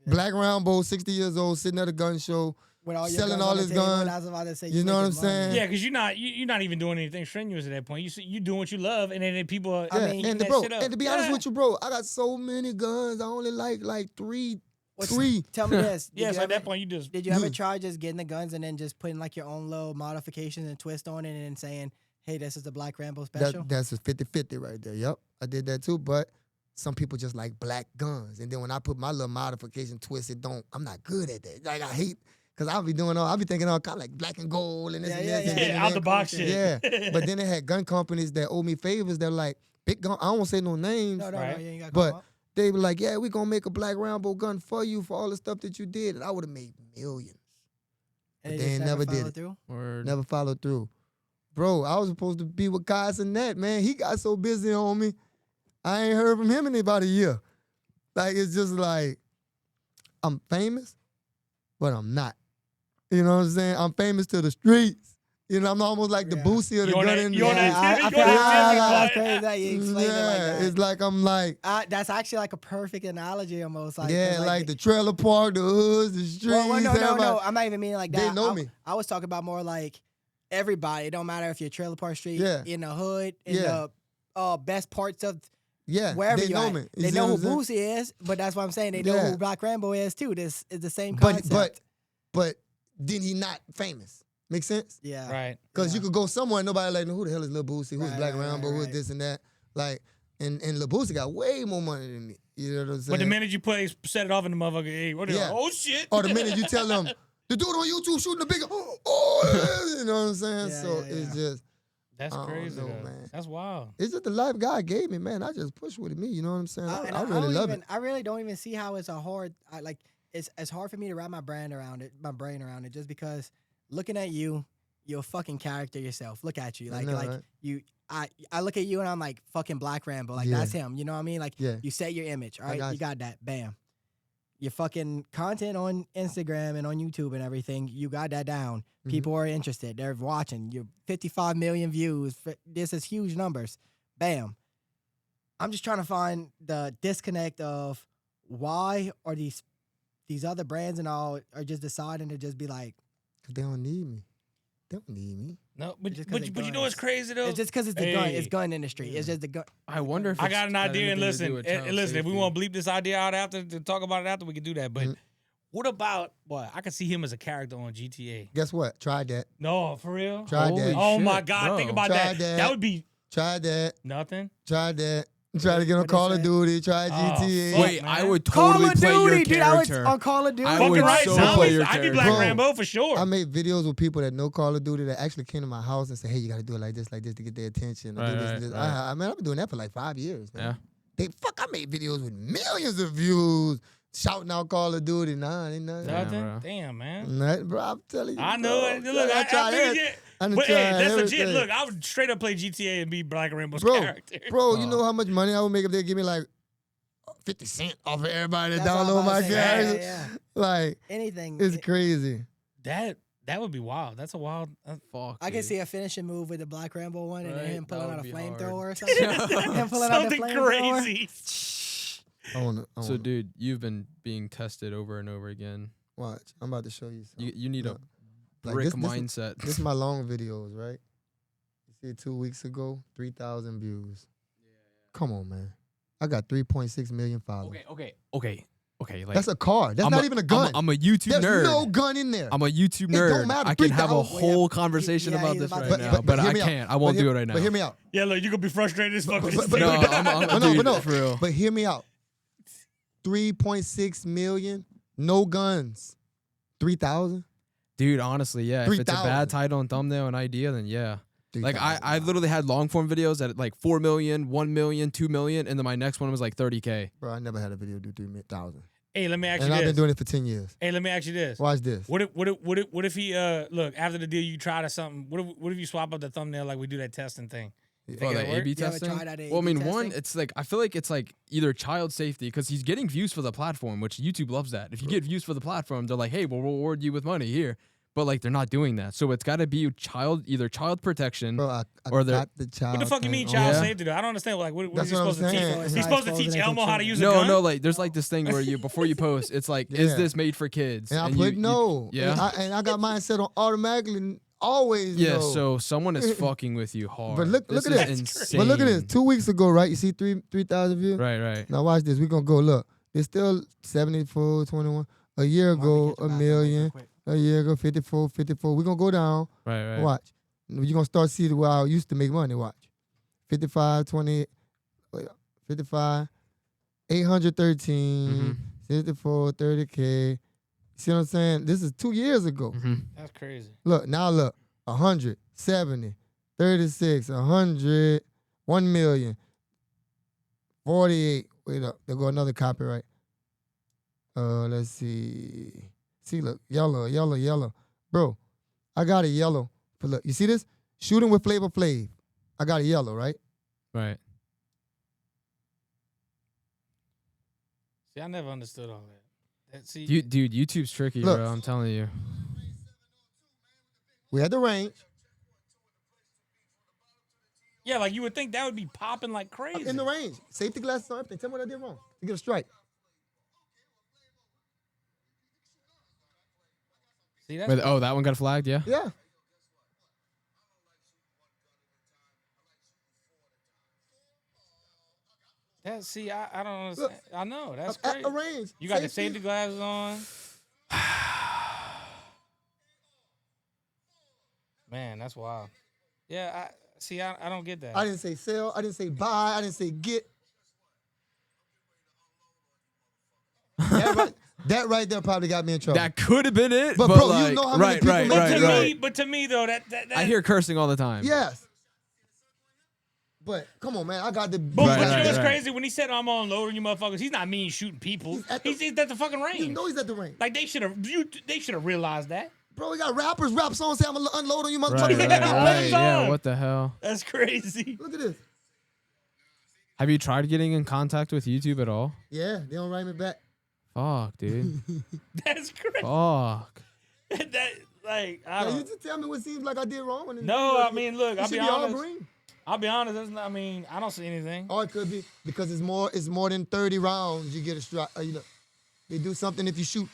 Yeah. Black Rambo, 60 years old, sitting at a gun show, With all your selling guns all on the his table, guns. I was about to say, You know what I'm making money. saying? Yeah, because you're not even doing anything strenuous at that point. You doing what you love, and then people are I Yeah, mean, and that bro, shit up. and to be honest with you, bro, I got so many guns. I only like three. Tell me this. Yeah, Did so you at that ever- point you just Did you ever try just getting the guns and then just putting like your own little modifications and twist on it and then saying, hey, this is the Black Rambo special? That's a 50-50 right there. Yep, I did that too. But some people just like black guns, and then when I put my little modification twist, I'm not good at that. Like I hate because I'll be thinking all kind of like black and gold and this and this. and yeah, then- out the box shit. Yeah, but then they had gun companies that owe me favors. They're like big gun. I don't want to say no names. No, Right. you ain't got to But call 'em. they were like, yeah, we gonna make a Black Rambo gun for you for all the stuff that you did, and I would have made millions. And but they they just ain't never did followed it. through? Word. Never followed through. Bro, I was supposed to be with Kai Sinet, man. He got so busy on me. I ain't heard from him in about a year. Like, it's just like, I'm famous, but I'm not. You know what I'm saying? I'm famous to the streets. You know, I'm almost like the Yeah. Boosie of the You on gun that- industry. you on that I Timmy, feel you on that Timmy, that's boy. crazy that you explained it like that. It's like I'm like, That's actually like a perfect analogy almost. Like, yeah, 'cause, like the trailer park, the hoods, the streets. well, no, everybody. I'm not even meaning like that. They know me. I was talking about more like everybody. It don't matter if you're trailer park street, Yeah. in the hood, in Yeah. the best parts of Yeah, wherever they you know at. me. You They see know what who I'm saying? Boosie is, but that's what I'm saying. They know Yeah. who Black Rambo is too. This is the same concept. But then he not famous. Make sense? yeah, right. Because Yeah. you could go somewhere and nobody like, who the hell is Lil Boosie? Who's Right, Black right, Rambo? right, Who's right. this and that? Like, and Lil Boosie got way more money than me. You know what I'm saying? But the minute you set it off in the motherfucker, hey, what are you Yeah. like, oh shit. Or the minute you tell them, the dude on YouTube shooting the bigger, oh, you know what I'm saying? Yeah, so yeah, it's yeah. just, That's I don't crazy, know, though. man. That's wild. it's just the life God gave me, man. I just push with me, you know what I'm saying? And I really don't love even, it. I really don't even see how it's a hard. It's hard for me to wrap my brain around it, just because looking at you, you're a fucking character yourself. Look at you, I like know, right? you. I look at you and I'm like fucking Black Rambo, like Yeah. that's him. You know what I mean? Like Yeah. you set your image, all right? got You you. got that, bam. Your fucking content on Instagram and on YouTube and everything, you got that down. Mm-hmm. People are interested. They're watching. You're 55 million views. This is huge numbers. Bam. I'm just trying to find the disconnect of why are these other brands and all are just deciding to just be like, 'Cause they don't need me. They don't need me. No, but Just 'cause but, it but you know what's guns. crazy though? it's just because it's the gun. It's Hey. gun industry. It's just the gun. I wonder if I it's got an got idea, and anything to listen, do with and child listen. If we safety. want to bleep this idea out after to talk about it after, we can do that. But Mhm. what about what? I could see him as a character on GTA. Guess what? Tried that. No, for real. Tried Holy that. Oh my shit, God! bro. Think about Tried that. that. That would be Tried that. nothing. Tried that. Tried to get on What they Call of said? Duty. Tried Oh, GTA. fuck, Wait, man. I would Call totally of play your Duty, dude. I was character. on Call of Duty. I Fucking would right, so zombies. play your I'd be character. Black Bro, Rambo for sure. I made videos with people that know Call of Duty that actually came to my house and said, "Hey, you got to do it like this to get their attention." Or do Right, this, right, this. right. I mean, I've been doing that for like 5 years. Man. Yeah. I made videos with millions of views, shouting out Call of Duty. Nah, ain't nothing. Yeah, Nothing. bro. Damn, man. Nothing, bro. I'm telling you. I know bro. it. Look, I I tried figured everything. it. I done But hey, tried that's legit. everything. Look, I would straight up play GTA and be Black Rambo's Bro, character. bro, you Oh. know how much money I would make if they give me like 50 cents off of everybody that That's what I'm download about my to say. character? Yeah. Like, Anything. it's crazy. That would be wild. That's a wild. Fuck. I can dude. see a finishing move with the Black Rambo one and then Right, him that pulling would out a be hard. flamethrower or something. Him pulling out the Something flamethrower. crazy. I wanna So, dude, you've been being tested over and over again. watch. I'm about to show you something. You need a Like, brick this- mindset. This is my long videos, right? You see it 2 weeks ago, 3,000 views. Come on, man. I got 3.6 million followers. Okay. okay, like That's a car. That's I'm not even a gun. I'm a YouTube There's nerd. no gun in there. I'm a YouTube It don't nerd. matter. I can have a 3,000. whole conversation Yeah, about he's this about right to- now, but hear I me out. can't. I won't do it right now. But hear me out. Yeah, look, you're gonna be frustrated as fuck. with this but- thing. No, dude, but no. for real. But hear me out. 3.6 million, no guns. 3,000. Dude, honestly, yeah. If it's a 3,000. bad title and thumbnail and idea, then yeah. Like 3,000. I've literally had long form videos at like 4 million, 1 million, 2 million, and then my next one was like 30K. Bro, I never had a video do 3,000. Hey, let me ask And you I've been this. doing it for 10 years. Hey, let me ask you this. Watch this. What if he look after the deal you tried or something? What if you swap up the thumbnail like we do that testing thing? Oh, Think the it'll work? A/B You ever testing. tried that Well, I mean, A/B one, testing? it's like I feel like it's like either child safety because he's getting views for the platform, which YouTube loves that. If you get views for the platform, they're like, hey, we'll reward you with money here. But like they're not doing that, so it's got to be either child protection. Bro, I Or they're- got the child. What the fuck you mean thing child Yeah. safety? Though? I don't understand. Like, what are you That's what I'm supposed to teach? saying. It's He's not supposed to exposing teach it to Elmo how to children. use a No, gun. no, like there's like this thing where you before you post, it's like, is Yeah. this made for kids? And I you- put you- no. yeah. And I got mine set on automatically. Always Yeah, no. so someone is fucking with you hard. But look at is this. insane. But look at this. 2 weeks ago, right? You see 3,000 views? Right, right. Now watch this. We're going to go. Look. It's still 74, 21. A year ago, a million. A year ago, 54, 54. We're going to go down. Right, right. Watch. You're going to start seeing where I used to make money. Watch. 55, 20, 55, 813, Mhm. 54, 30K. See what I'm saying? This is 2 years ago. Mhm. That's crazy. Look, now look. 100, 70, 36, 100, 1 million, 48. Wait up. There go another copyright. Let's see. See, look. Yellow, yellow, yellow. Bro, I got a yellow. But look, you see this? Shooting with Flavor Flav. I got a yellow, right? Right. See, I never understood all that. See, Dude, YouTube's tricky, Look. bro. I'm telling you. We had the range. yeah, like you would think that would be popping like I'm crazy. in the range. Safety glasses on everything. Tell me what I did wrong. You get a strike. See, that's Wait, oh, that one got flagged, yeah? Yeah. See, I don't understand. I know that's At crazy. the range. You got the safety glasses on. Man, that's wild. Yeah, I don't get that. I didn't say sell. I didn't say buy. I didn't say get. that right there probably got me in trouble. That could have been it. But, But, bro, you like, know how many right, people right, make right, videos? right. But to me though, that I hear cursing all the time. Yes. But come on, man. I got the. But, Right, but you know right, what's right. crazy? When he said I'm unloading you motherfuckers, he's not mean shooting people. He's at the fucking You range. know he's at the range. Like they should have realized that. Bro, we got rappers rap songs say I'm gonna unload on you, Right, motherfuckers. right, Yeah, right. what Yeah, song? what the hell? That's crazy. Look at this. Have you tried getting in contact with YouTube at all? Yeah, they don't write me back. Fuck, dude. That's crazy. Fuck. That like I Now, you don't. just tell me what seems like I did wrong. And No, I mean, look, it I'll should be all honest. green. I'll be honest. That's not, I mean, I don't see anything. Or it could be because it's more than 30 rounds. You get a strike. You know, they do something if you shoot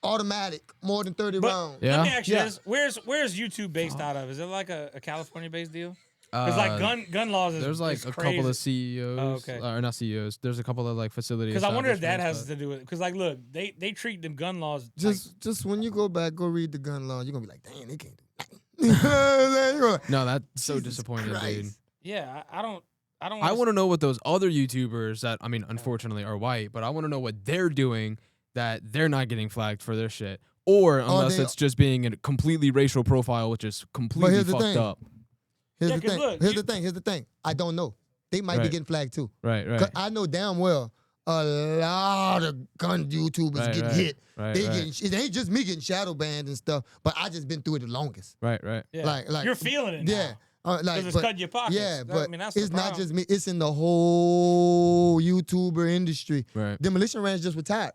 automatic more than 30 But rounds. Yeah? let me ask you Yeah. this: Where's YouTube based out of? Is it like a California based deal? Because like gun laws is There's like is a crazy. couple of CEOs. Oh, okay. Or not CEOs. There's a couple of like facilities. Because I wonder if that establishments, has to do with it. Because like, look, they treat them gun laws Just when you go back, go read the gun law. You're gonna be like, dang, they can't do nothing. You're like, but- No, that's so Jesus disappointing, Christ. dude. yeah. I don't. I want to know what those other YouTubers that, I mean, unfortunately are white, but I want to know what they're doing that they're not getting flagged for their shit. Or unless they- it's just being a completely racial profile, which is completely here's the fucked thing. up. Here's Yeah, the 'cause thing. look, Here's you- the thing. Here's the thing. I don't know. They might be Right. getting flagged too. Right, 'Cause right. I know damn well a lot of gun YouTubers Right, getting right, hit. right, They right. getting. It ain't just me getting shadow banned and stuff. But I just been through it the longest. Right, right. Yeah. Like you're feeling it. Yeah. Now. Like, it's but- cutting your pockets. Yeah, That- but I mean, that's the it's not problem. just me. It's in the whole YouTuber industry. Right, Demolition Ranch just retired.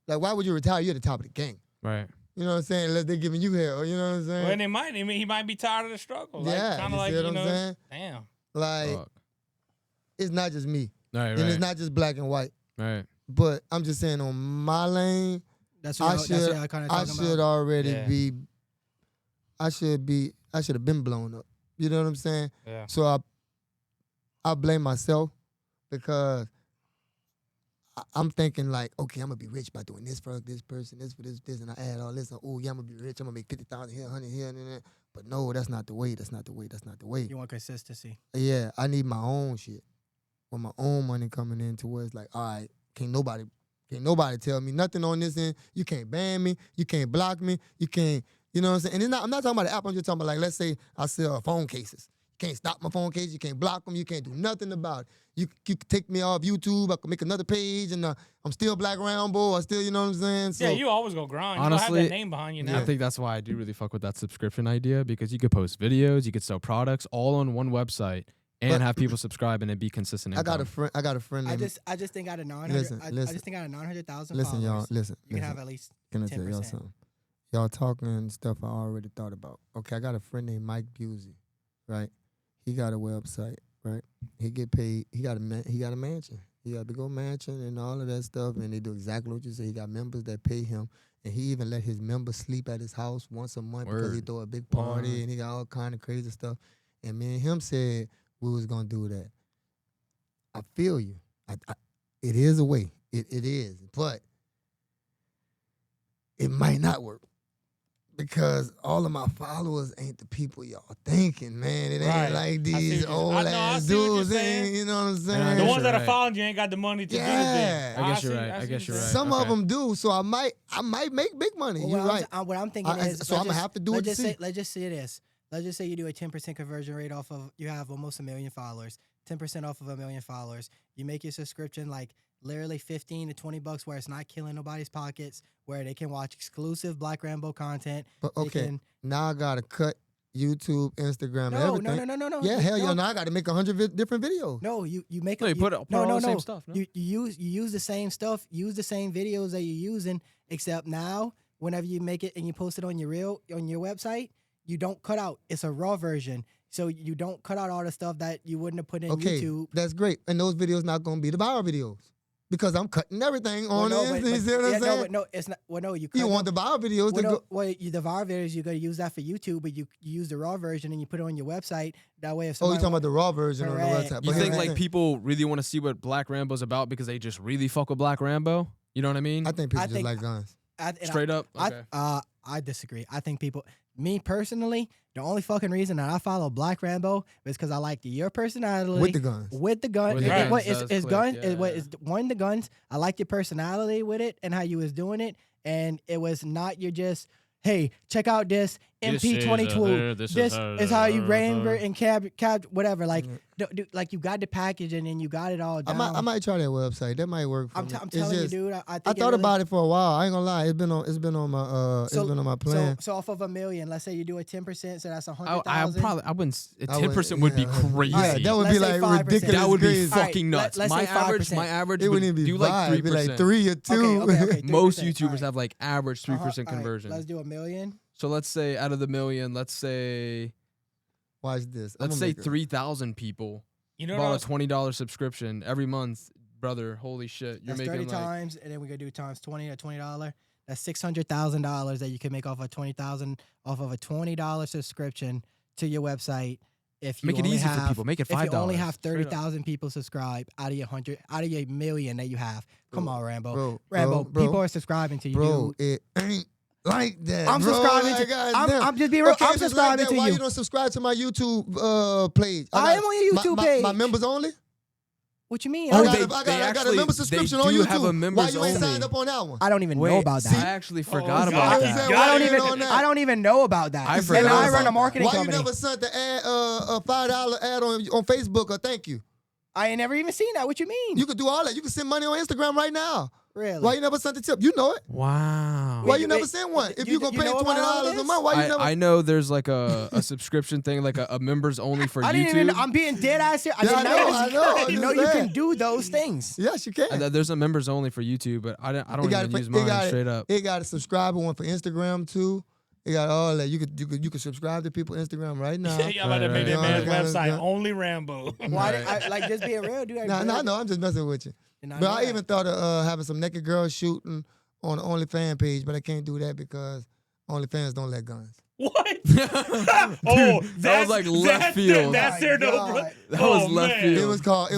Like, why would you retire? You're at the top of the game. right. You know what I'm saying? Unless they're giving you hell. You know what I'm saying? Well, and it might. I mean, he might be tired of the struggle. Like, Yeah, kind you of like see what you I'm know. saying? Damn. Like, Fuck. it's not just me. Right, And it's right, not just black and white. right. But I'm just saying on my lane, That's I what should I kind of I talking should about. already Yeah. be I should have been blown up. You know what I'm saying? Yeah. So I blame myself because I'm thinking like, okay, I'm gonna be rich by doing this for this person, this for this, and I add all this. Oh yeah, I'm gonna be rich. I'm gonna make 50,000 here, 100 here, and then. But no, that's not the way. That's not the way. That's not the way. You want consistency. Yeah, I need my own shit. With my own money coming in to where it's like, all right, can't nobody tell me nothing on this end. You can't ban me. You can't block me. You can't, you know what I'm saying? And I'm not talking about the app. I'm just talking about like, let's say I sell phone cases. You can't stop my phone case. You can't block them. You can't do nothing about it. You can take me off YouTube. I can make another page, and I'm still Black Rambo. I still, you know what I'm saying? So, yeah, you always go grind. Honestly, you have that name behind you now. I think that's why I do really fuck with that subscription idea, because you could post videos, you could sell products all on one website and have people subscribe and it be consistent income. I got a friend. I named, just think out of 900, Listen, I just think out of 900,000 listen, y'all. followers, Listen. you can have at least Can I tell y'all 10%. something? Y'all talking stuff I already thought about. Okay, I got a friend named Mike Busey, right? He got a website, right? He get paid. He got a mansion. He got a big old mansion and all of that stuff, and they do exactly what you say. He got members that pay him, and he even let his members sleep at his house once a month because he Word. throw a big party Word. and he got all kind of crazy stuff. And me and him said we was gonna do that. I feel you. It is a way. It is, but it might not work. Because all of my followers ain't the people y'all thinking, man. It ain't Right. like I see these what you- old I know, I ass see what you're dudes. saying. You know what I'm I saying? guess The ones you're that are right. following you ain't got the money to do the Yeah. thing. I guess you're see- right. I see guess what you're saying. right. Some of Okay. them do, so I might make big money. Well, You're right. what I'm thinking is, so I'm gonna have to do it to see. Let's just say this. Let's just say you do a 10% conversion rate off of, you have almost 1 million followers, 10% off of 1 million followers. You make your subscription like literally $15 to $20 where it's not killing nobody's pockets, where they can watch exclusive Black Rambo content. But They okay, can- now I gotta cut YouTube, Instagram, and No, everything. no. Yeah, hell yeah. no. Now I gotta make 100 different videos. No, you make No, you put all the same stuff, no? You use the same stuff, use the same videos that you're using, except now whenever you make it and you post it on your website, you don't cut out. It's a raw version, so you don't cut out all the stuff that you wouldn't have put in Okay, YouTube. that's great. And those videos not gonna be the viral videos because I'm cutting everything on Well, it. You see what I'm saying? no, it's not. Well, no, you You cut want them- the viral videos to go. the viral videos, you're gonna use that for YouTube, but you use the raw version and you put it on your website. That way, if Oh, somebody you talking about the raw version on the Correct. website? You But think here's like the thing. people really want to see what Black Rambo's about because they just really fuck with Black Rambo? You know what I mean? I think people I just think- like guns. Straight up. Okay. I disagree. I think me personally, the only fucking reason that I follow Black Rambo is because I like your personality With the guns. With the gun, With the guns what does is click, gun? yeah. One the guns. I like your personality with it and how you was doing it, and it was not your just. Hey, check out this MP22. This is how you Ranger and cab whatever. Like, like you got the package and then you got it all down. I might try that website. That might work for I'm me. telling It's you, just- dude. I I think thought about it for a while. I ain't gonna lie. It's been on my plan. So off of 1 million, let's say you do a 10%, so that's I 100,000. I wouldn't. I would- 10% would be yeah. crazy. Yeah, that would Let's be say like 5%. ridiculous. That would be crazy. fucking All right, nuts. let's My say average 5%. It would wouldn't even be do like 5. It'd be 3%. like 3 or 2. Okay. Most 3%, YouTubers alright. have like average 3% Alright, conversion. Let's do 1 million. So let's say out of the million, let's say Watch this. I'm let's gonna say make it. 3,000 people You know what I bought was- a $20 subscription every month, brother. Holy shit, you're That's making 30 like times, and then we gonna do times 20 at $20. That's $600,000 that you can make off of a $20 subscription to your website. If you make it only easy for have, people. Make it if $5. you only have Straight up. 30,000 people subscribe out of your million that you have. Come on, Rambo. Bro, People are subscribing to you. bro, dude. it ain't like that. I'm bro. subscribing Like, to. goddamn. I'm just being real. Okay, I'm if it's like subscribing that, to why you. you don't subscribe to my YouTube page? I am on your YouTube my page. members only. What you mean? Oh, I they- got they a actually- member they subscription do on YouTube. have a Why members you ain't only. signed up on that one? I don't even know Wait, about I that. actually forgot God. about I was that. saying, I why don't you even. ain't on that? I don't even know about that. I And forgot I about run a that. marketing Why company. you never sent the ad a $5 ad on Facebook or thank you? I ain't never even seen that. What you mean? You could do all that. You can send money on Instagram right now. Really? Why you never sent the tip? You know it. Wow. Why Wait, you never wait, sent one? If you you gonna you pay know about all $20 a this? month, why you never? I know there's like a subscription thing, like a members only for I YouTube. didn't even. I'm being dead ass here. Yeah, I know, I didn't know I'm you just can saying. do those things. Yes, you can. And there's a members only for YouTube, but I don't It got even it- use it mine got it- straight up. It got a subscriber one for Instagram too. It got all that. You could subscribe to people Instagram right now. Y'all about to make right. that man's Yeah. website Yeah. only Rambo. Why? Like just being real, dude. No, no, I'm just messing with you. But I even thought of having some naked girls shooting on the OnlyFans page, but I can't do that because OnlyFans don't let guns. What? That was like left field. That's their no. God. That was Oh, left man. field. It was called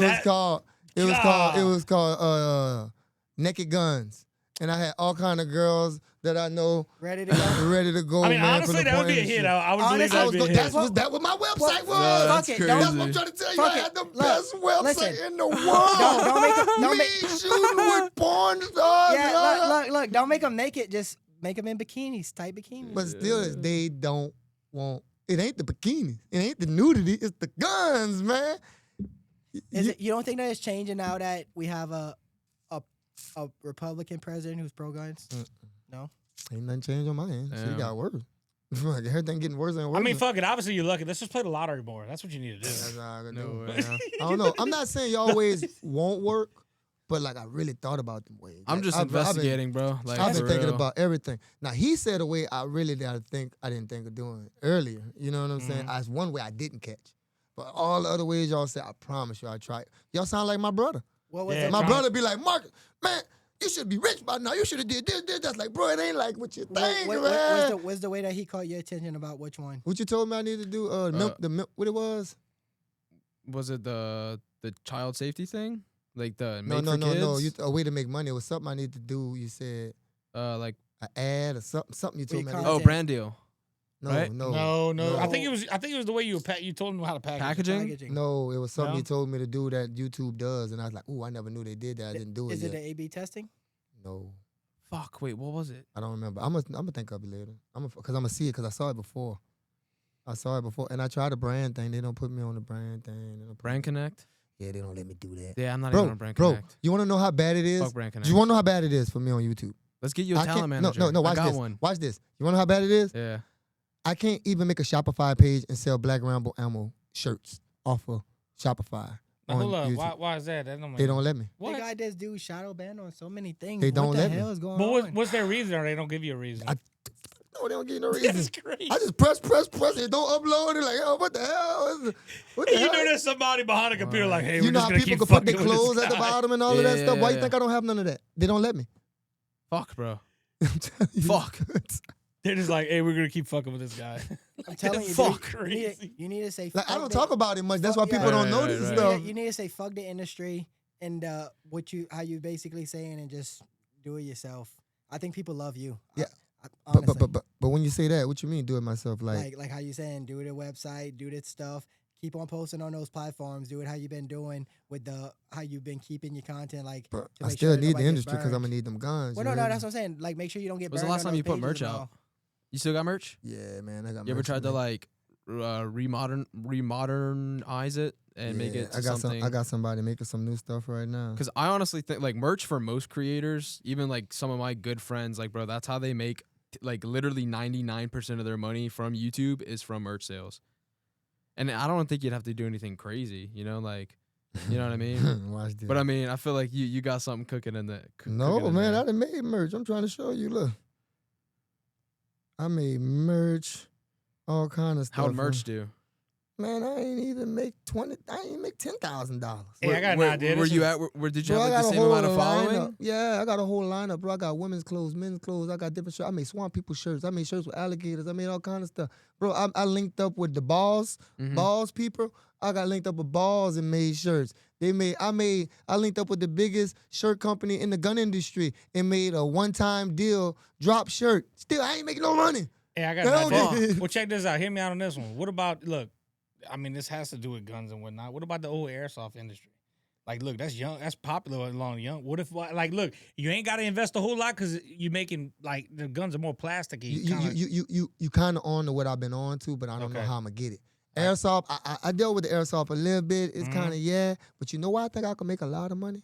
naked guns. And I had all kind of girls that I know Ready to go. ready to go. I mean, man, honestly, from the that would be a point hit. and shit. I would believe Honestly, that would be a hit. That what my website was. No, that's Fuck it. crazy. Don't- That's what I'm trying to tell you. Fuck I it. had the Look, best website listen. in the world. Don't make it. Don't Me make. shooting with porn stars. and all Yeah, that. look. Don't make them naked. Just make them in bikinis, tight bikinis. But still, they don't want. It ain't the bikinis. It ain't the nudity. It's the guns, man. You don't think that it's changing now that we have a Republican president who's pro guns? No. Ain't nothing changed on my end. Shit Damn. got worse. Like everything getting worse and worse. I mean, fuck it. Obviously, you're lucky. Let's just play the lottery more. That's what you need to do. That's all I can No do. way. I don't know. I'm not saying you always won't work, but like I really thought about them ways. I'm Like, just I've been- investigating, bro. Like, I've been for thinking real. about everything. Now he said a way I didn't think of doing earlier. You know what I'm saying? As one way I didn't catch, but all the other ways y'all said, I promise you, I tried. Y'all sound like my brother. What was Yeah, it? My Trump. brother be like, Mark, man, you should be rich by now. You should have did this. That's like, bro, it ain't like what you think, man. What's the way that he caught your attention about which one? What you told me I need to do? The milk. What it was? Was it the child safety thing? Like the No. made for kids? A way to make money. It was something I need to do. You said Like an ad or something. You told me. I content. need oh, to- brand deal. No, right? no, No. I think it was the way you told him how to package. Packaging? No, it was something No? he told me to do that YouTube does, and I was like, "Ooh, I never knew they did that. I didn't do it Is it yet." the A/B testing? No, Fuck. Wait, what was it? I don't remember. I'm gonna think of it later. Because I'm gonna see it because I saw it before. And I tried the brand thing. They don't put me on the brand thing. They don't put Brand Connect? Yeah, they don't let me do that. Yeah, I'm not even on Brand Bro, Connect. you want to know how bad it is? Fuck Brand Do Connect. you want to know how bad it is for me on YouTube? Let's get you a I talent can't- manager. No. I Watch got this. one. Watch this. You want to know how bad it is? Yeah. I can't even make a Shopify page and sell Black Rambo ammo shirts off of Shopify. Now, on hold up. YouTube. Why is that? That don't make They don't let me. What? They got this dude shadow banned on so many things. They don't what let the me. hell is going But on? what's their reason, or they don't give you a reason? No, they don't give you no That's reason. crazy. I just press it. Don't upload it. Like, oh, what the hell? What the You hell? know there's somebody behind a computer like, hey, You we're know just how gonna people keep can put their fucking with clothes this at the guy. bottom and all of that Yeah, stuff? Why you yeah. think I don't have none of that? They don't let me. Fuck, bro. I'm telling you, Fuck. They're just like, hey, we're gonna keep fucking with this guy. I'm telling you, Fuck. dude, you need to say. Like, I fuck don't the- talk about it much. That's why Fuck- people yeah. don't know Right, this right, stuff. You need to say fuck the industry and how you basically saying and just do it yourself. I think people love you. Yeah. Honestly. But when you say that, what you mean do it myself? Like like how you saying do the website, do that stuff. Keep on posting on those platforms. Do it how you've been doing with how you've been keeping your content. Like, bro, to I make still sure need the nobody gets industry because I'm burned. gonna need them guns. Well, you no, heard that's me? what I'm saying. Like, make sure you don't get When's burned. the last on time you those put pages merch and out? all. You still got merch? Yeah, man, I got. You ever merch, tried to man. like remodernize it and make Yeah, it to I got something? I got somebody making some new stuff right now. Because I honestly think like merch for most creators, even like some of my good friends, like bro, that's how they make like literally 99% of their money from YouTube is from merch sales. And I don't think you'd have to do anything crazy, you know, like, you know what I mean? Watch this. But I mean, I feel like you got something cooking in that. No, man, I done made merch. I'm trying to show you. Look, I made merch, all kind of stuff. How'd merch do? Man, I ain't even make $10,000. Hey, I got an idea. Where This you is- at? Where did you Bro, have I like got the a same whole amount of following? lineup. Yeah, I got a whole lineup, bro. I got women's clothes, men's clothes. I got different shirts. I made swamp people shirts. I made shirts with alligators. I made all kind of stuff. Bro, I linked up with the balls people. I got linked up with balls and made shirts. I linked up with the biggest shirt company in the gun industry and made a one-time deal drop shirt. Still, I ain't making no money. Hey, I got Hell an idea. yeah. Well, check this out. Hear me out on this one. What about look? I mean, this has to do with guns and whatnot. What about the old airsoft industry? Like, look, that's young. That's popular along young. What if, like, look, you ain't got to invest a whole lot because you're making like the guns are more plasticky. You kind of on to what I've been on to, but I don't know Okay. how I'm gonna get it. Airsoft, I dealt with the airsoft a little bit. It's kind of but you know why I think I can make a lot of money?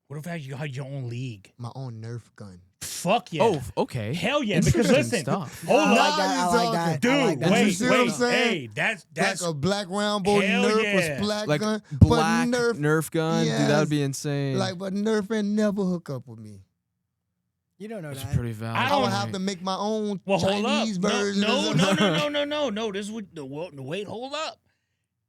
What if you had your own league? My own Nerf gun. Fuck yeah. Oh, okay. Hell yeah. Because Interesting listen, stuff. hold I on. like that. I like that. Dude, I like that. wait, You see what I'm wait. saying? Hey, that's Like a Black Rambo Hell Nerf yeah. was black Like gun, black but Nerf gun, dude, that Yes. would be insane. but Nerf ain't never hook up with me. You don't know That's that. pretty valid. I I don't would have to make my own Well, hold Chinese up. version. No. This would wait. Hold up,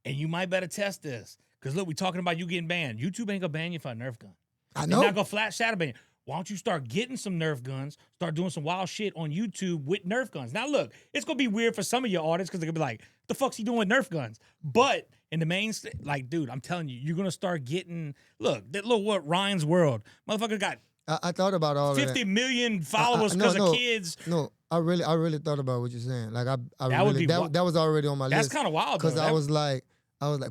and you might better test this because look, we talking about you getting banned. YouTube ain't gonna ban you for a Nerf gun. I They're know. not gonna flat shadow ban you. Why don't you start getting some Nerf guns? Start doing some wild shit on YouTube with Nerf guns. Now look, it's gonna be weird for some of your audience because they're gonna be like, "The fuck's he doing with Nerf guns?" But in the main, like, dude, I'm telling you, you're gonna start getting. Look, that little what Ryan's World, motherfucker got I thought about all of that. 50 million followers because of kids. No, I really thought about what you're saying. Like I That would really be that was already on my That's list. kind of wild, Because though. I was like,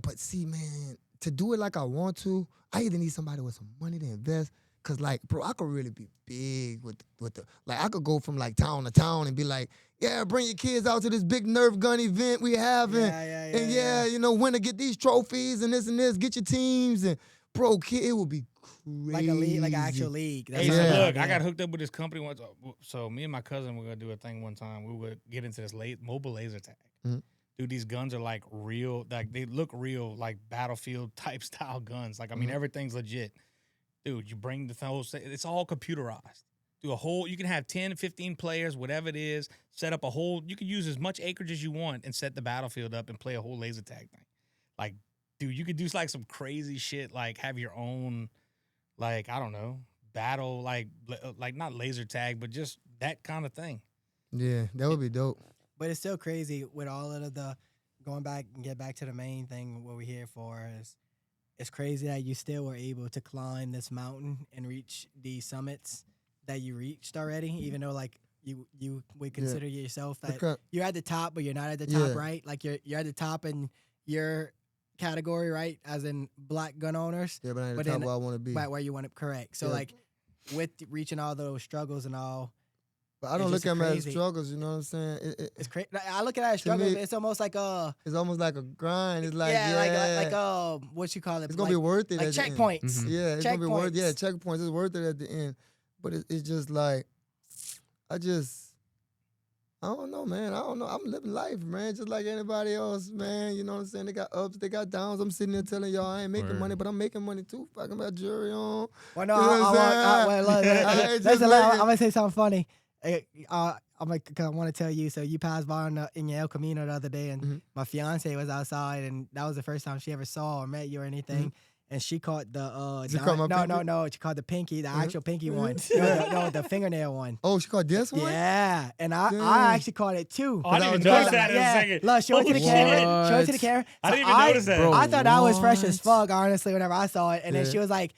but see, man, to do it like I want to, I either need somebody with some money to invest. Cause like, bro, I could really be big with the like I could go from like town to town and be like, yeah, bring your kids out to this big Nerf gun event we having. Yeah. You know, when to get these trophies and this, get your teams and bro, kid, it would be crazy. Like a league, like an actual league. Hey, what so I'm Yeah. look, saying. I got hooked up with this company once. So me and my cousin were gonna do a thing one time. We would get into this mobile laser tag. Mhm. Dude, these guns are like real. Like they look real, like battlefield type style guns. Like I mean, everything's legit. Dude, you bring the whole. It's all computerized. Do a whole. You can have 10, 15 players, whatever it is. Set up a whole. You can use as much acreage as you want and set the battlefield up and play a whole laser tag thing. Like, dude, you could do like some crazy shit. Like have your own. Like, I don't know, battle, like not laser tag, but just that kind of thing. Yeah, that would be dope. But it's still crazy with all of the going back and get back to the main thing. What we're here for is it's crazy that you still were able to climb this mountain and reach the summits that you reached already, even though like you would consider yourself that Okay. you're at the top, but you're not at the top, Yeah. right? Like you're at the top in your category, right? As in black gun owners. Yeah, but I ain't But the top then- where I want to be. Right, where you want to correct. So Yeah. like with reaching all those struggles and all, But I don't it's look just at them as crazy. struggles. You know what I'm saying? it's crazy. I look at it as struggle. me, But it's almost like It's almost like a grind. It's like what you call it? it's gonna be worth it. like at the end. checkpoints. Mhm. Yeah, it's gonna be worth. Yeah, Checkpoints. checkpoints. It's worth it at the end. But it's just like I don't know, man. I don't know. I'm living life, man, just like anybody else, man. You know what I'm saying? They got ups, they got downs. I'm sitting there telling y'all I ain't making Word. money, but I'm making money too. Fucking got jewelry on. Well, no, You know what I'm saying? listen, Just I'm making- gonna say something funny. I'm like, cause I want to tell you. So you passed by in your El Camino the other day, and Mhm. my fiance was outside, and that was the first time she ever saw or met you or anything. And she caught the She caught my pinky? no, she caught the pinky, the actual pinky one. Mhm. No, the fingernail one. Oh, she called this one? Yeah, and I Damn. actually caught it too. Oh, I didn't even Because notice that in a second. Look, show it to the Holy camera. shit. Show it to the camera. I So didn't even notice that. Bro, I thought that was fresh as what? fuck, honestly, whenever I saw it. And then Yeah. she was like,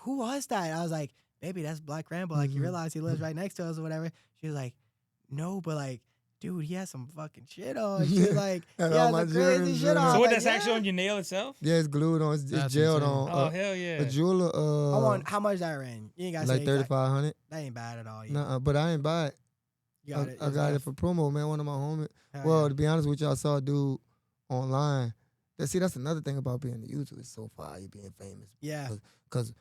who was that? I was like, baby, that's Black Rambo. Like, you Mhm. realize he lives right next to us or whatever. She was like, no, but like, dude, he has some fucking shit on. She was like, he Had has all my some jewelry crazy and shit shit on. on. So I'm what? like, That's actually yeah. on your nail itself? Yeah, it's glued on. It's That's gelled insane. on. Oh hell yeah! A jeweler, I want, how much that ran? You ain't got to like say exact- 3,500. That ain't bad at all. You, Nah, but I ain't buy it. you got it. I got it for promo, man. One of my homies. Hell Well, yeah. to be honest with you, I saw a dude online. That's another thing about being a YouTuber. It's so far you being famous. Yeah, Because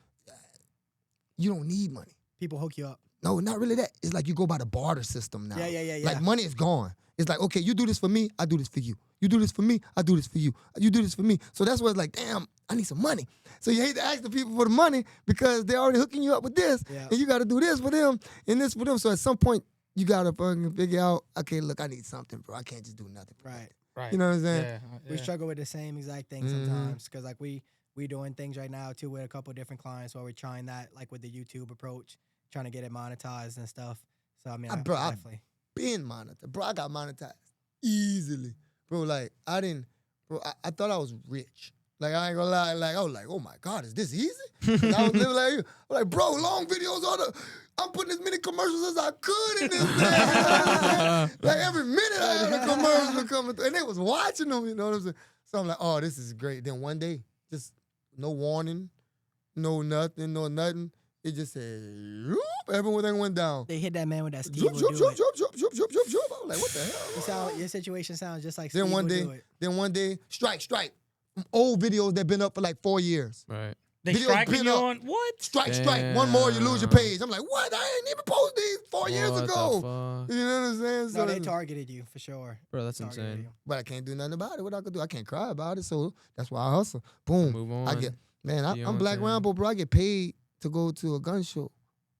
you don't need money. people hook you up. No, not really that. It's like you go by the barter system now. Yeah. Like money is gone. It's like, okay, you do this for me, I do this for you. You do this for me, I do this for you. You do this for me. So that's why it's like, damn, I need some money. So you hate to ask the people for the money because they're already hooking you up with this. Yeah. And you got to do this for them and this for them. So at some point, you got to fucking figure out, okay, look, I need something, bro. I can't just do nothing. for Right. that. Right. You know what I'm saying? Yeah. We struggle with the same exact thing Mhm. sometimes because like we doing things right now too with a couple different clients where we're trying that like with the YouTube approach, trying to get it monetized and stuff. So I mean, Bro, I definitely. been monetized. Bro, I got monetized easily. Bro, like, I thought I was rich. Like, I ain't gonna lie. Like, I was like, oh my God, is this easy? And I was living like you. I'm like, bro, long videos I'm putting as many commercials as I could in this thing. Like, every minute I had a commercial coming through. And they was watching them, you know what I'm saying? So I'm like, oh, this is great. Then one day, just no warning, no nothing. It just said, whoop, everything went down. They hit that man with that Steve Zoop, will zoop, do zoop, it. zoop, zoop, zoop, zoop, zoop, zoop. I was like, what the hell? Your situation sounds just like Then Steve one will day, do it. Then one day, strike. From old videos that been up for like 4 years. Right. They Videos striking been you up. on what? Strike. One more, you lose your Damn. page. I'm like, what? I ain't even posted these 4 years What the ago. fuck? You know what I'm saying? No, they targeted you for sure. Bro, that's Targeted insane. you. But I can't do nothing about it. What I could do? I can't cry about it. So that's why I hustle. Boom. Move on. I get, man, Be I'm on Black thing. Rambo, bro. I get paid to go to a gun show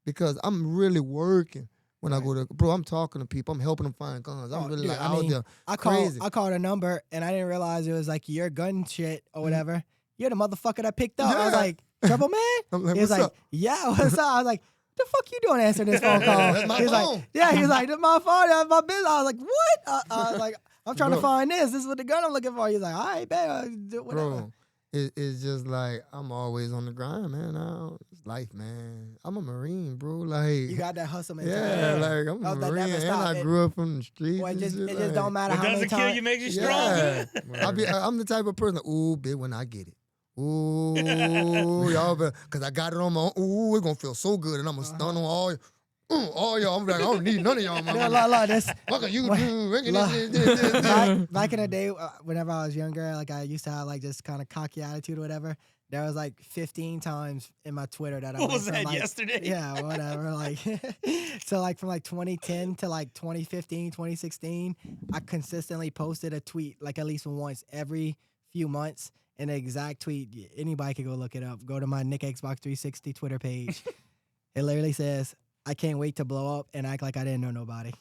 because I'm really working when I go to, bro, I'm talking to people. I'm helping them find guns. I'm Oh, really dude, like I out mean, there. I Crazy. called a number and I didn't realize it was like your gun shit or whatever. You're the motherfucker that picked up. I was Yeah. like, Trouble Man? I'm like, He was what's like, up? yeah, what's up? I was like, the fuck you doing answering this phone call? That's my he was phone. like, yeah, he was like, that's my phone, that's my business. I was like, what? I was like, I'm trying to Bro. find this. This is what the gun I'm looking for. He's like, all right, babe, do whatever. Bro, it's just like I'm always on the grind, man. It's life, man. I'm a Marine, bro. Like You got that hustle mentality. yeah, like I'm Oh, a that Marine, never and stop. I grew up from the streets. Well, and it shit, just don't matter What how many doesn't kill times. you makes you Yeah, stronger. I'm the type of person. Ooh, bitch, when I get it. Ooh, y'all, because I got it on my own. Ooh, it's gonna feel so good, and I'm gonna stun on all y'all. I'm like, I don't need none of y'all, my Yeah, money. look, this. What can you What- do? Back in the day, whenever I was younger, like I used to have like just kind of cocky attitude or whatever. There was like 15 times in my Twitter that I What went was from, that like, yesterday? Yeah, whatever. Like, so like from like 2010 to like 2015, 2016, I consistently posted a tweet like at least once every few months. An exact tweet. Anybody could go look it up. Go to my Nick Xbox 360 Twitter page. It literally says, "I can't wait to blow up and act like I didn't know nobody."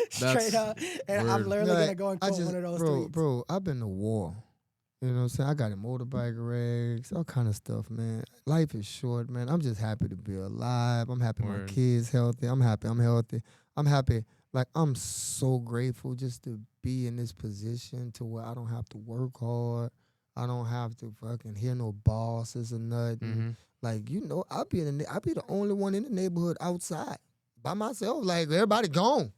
Straight up. And I'm word. literally Like, gonna go and quote one of those tweets. Bro, I've been to war. You know what I'm saying? I got in motorbike wrecks, all kind of stuff, man. Life is short, man. I'm just happy to be alive. I'm happy Word. my kids healthy. I'm happy I'm healthy. I'm happy. Like, I'm so grateful just to be in this position to where I don't have to work hard. I don't have to fucking hear no bosses or nothing. Mhm. Like, you know, I'll be the only one in the neighborhood outside by myself. Like, everybody gone.